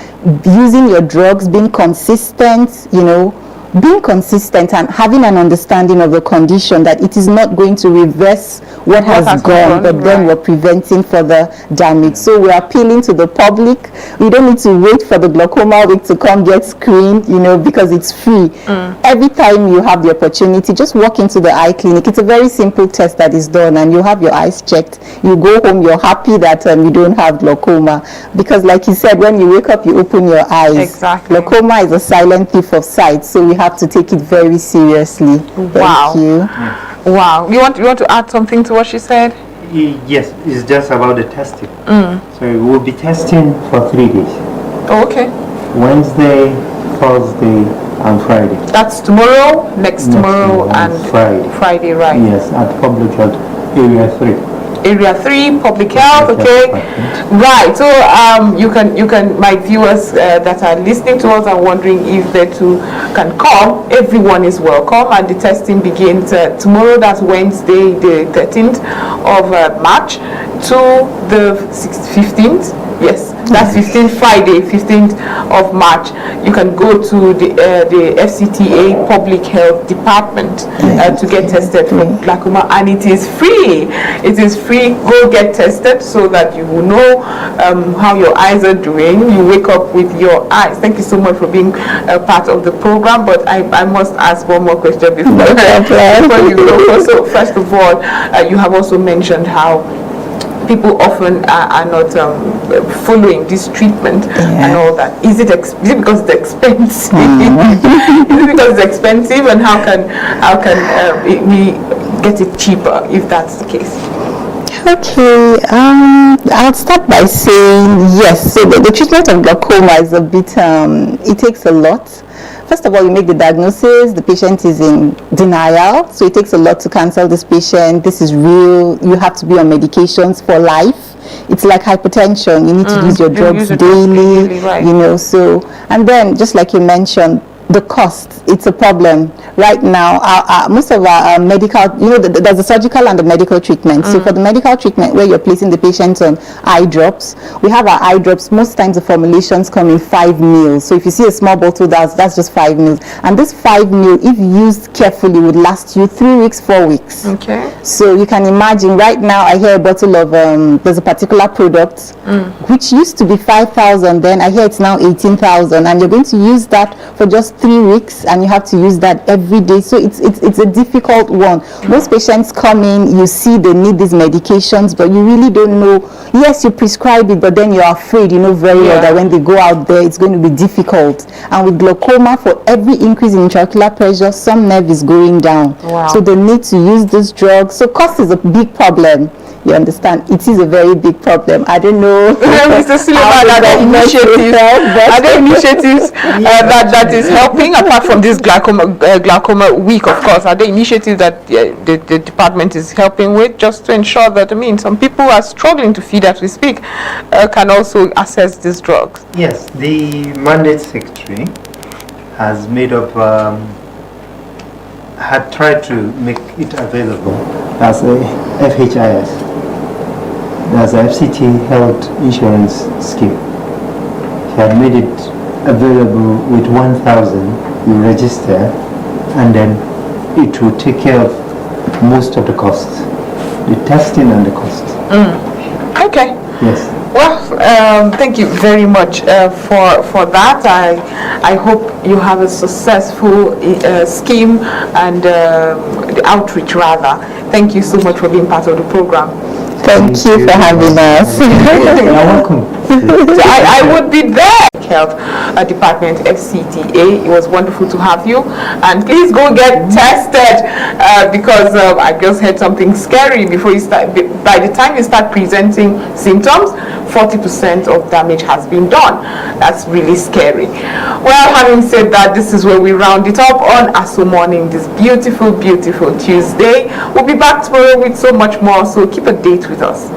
using your drugs, being consistent, being consistent and having an understanding of the condition, that it is not going to reverse what has gone, but then we're preventing further damage. So we're appealing to the public. We don't need to wait for the glaucoma week to come get screened, because it's free. Every time you have the opportunity, just walk into the eye clinic. It's a very simple test that is done, and you have your eyes checked. You go home, you're happy that you don't have glaucoma, because like you said, when you wake up, you open your eyes. Exactly. Glaucoma is a silent thief of sight, so we have to take it very seriously. Thank you. Wow. You want to add something to what she said? Yes, it's just about the testing. So we'll be testing for 3 days. Oh, okay. Wednesday, Thursday, and Friday. That's tomorrow, next tomorrow, and Friday. Friday, right? Yes, at Public Health Area 3. Area 3, Public Health, okay. Right, so you can, my viewers that are listening to us are wondering if they too can come. Everyone is welcome, and the testing begins tomorrow, that's Wednesday, the 13th of March, to the 15th. Yes, that's 15th, Friday, 15th of March. You can go to the FCTA Public Health Department to get tested for glaucoma, and it is free. It is free. Go get tested so that you will know how your eyes are doing. You wake up with your eyes. Thank you so much for being a part of the program, but I must ask one more question before you go. So first of all, you have also mentioned how people often are not following this treatment and all that. Is it because it's expensive? Is it because it's expensive, and how can we get it cheaper if that's the case? Okay, I'll start by saying yes. So the treatment of glaucoma is a bit, it takes a lot. First of all, you make the diagnosis, the patient is in denial, so it takes a lot to cancel this patient. This is real, you have to be on medications for life. It's like hypertension, you need to use your drugs daily, right. You know, so, and then just like you mentioned, the cost, it's a problem. Right now, most of our medical, you know, there's a surgical and the medical treatment. So for the medical treatment, where you're placing the patient on eye drops, we have our eye drops. Most times the formulations come in 5 ml. So if you see a small bottle, that's just 5 ml. And this 5 ml, if used carefully, would last you 3 weeks, 4 weeks. Okay. So you can imagine, right now, I hear a bottle of, there's a particular product, which used to be 5,000, then I hear it's now 18,000, and you're going to use that for just 3 weeks, and you have to use that every day. So it's a difficult one. Most patients come in, you see they need these medications, but you really don't know. Yes, you prescribe it, but then you're afraid, you know very well that when they go out there, it's going to be difficult. And with glaucoma, for every increase in intraocular pressure, some nerve is going down. Wow. So they need to use this drug. So cost is a big problem. You understand? It is a very big problem. I don't know. Mr. Suleiman, are there initiatives that is helping, apart from this glaucoma week, of course? Are there initiatives that the department is helping with, just to ensure that, I mean, some people are struggling to feed as we speak, can also access these drugs? Yes, the mandate secretary has made up, had tried to make it available as a FHIS. As a FCT health insurance scheme. He had made it available with 1,000, you register, and then it will take care of most of the costs, the testing and the cost. Okay. Yes. Well, thank you very much for that. I hope you have a successful scheme and the outreach rather. Thank you so much for being part of the program. Thank you for having us. You're welcome. So I would be there. Health Department, FCTA. It was wonderful to have you, and please go get tested because I just heard something scary before you start. By the time you start presenting symptoms, 40% of damage has been done. That's really scary. Well, having said that, this is where we round it up on Aso Morning this beautiful, beautiful Tuesday. We'll be back tomorrow with so much more, so keep a date with us.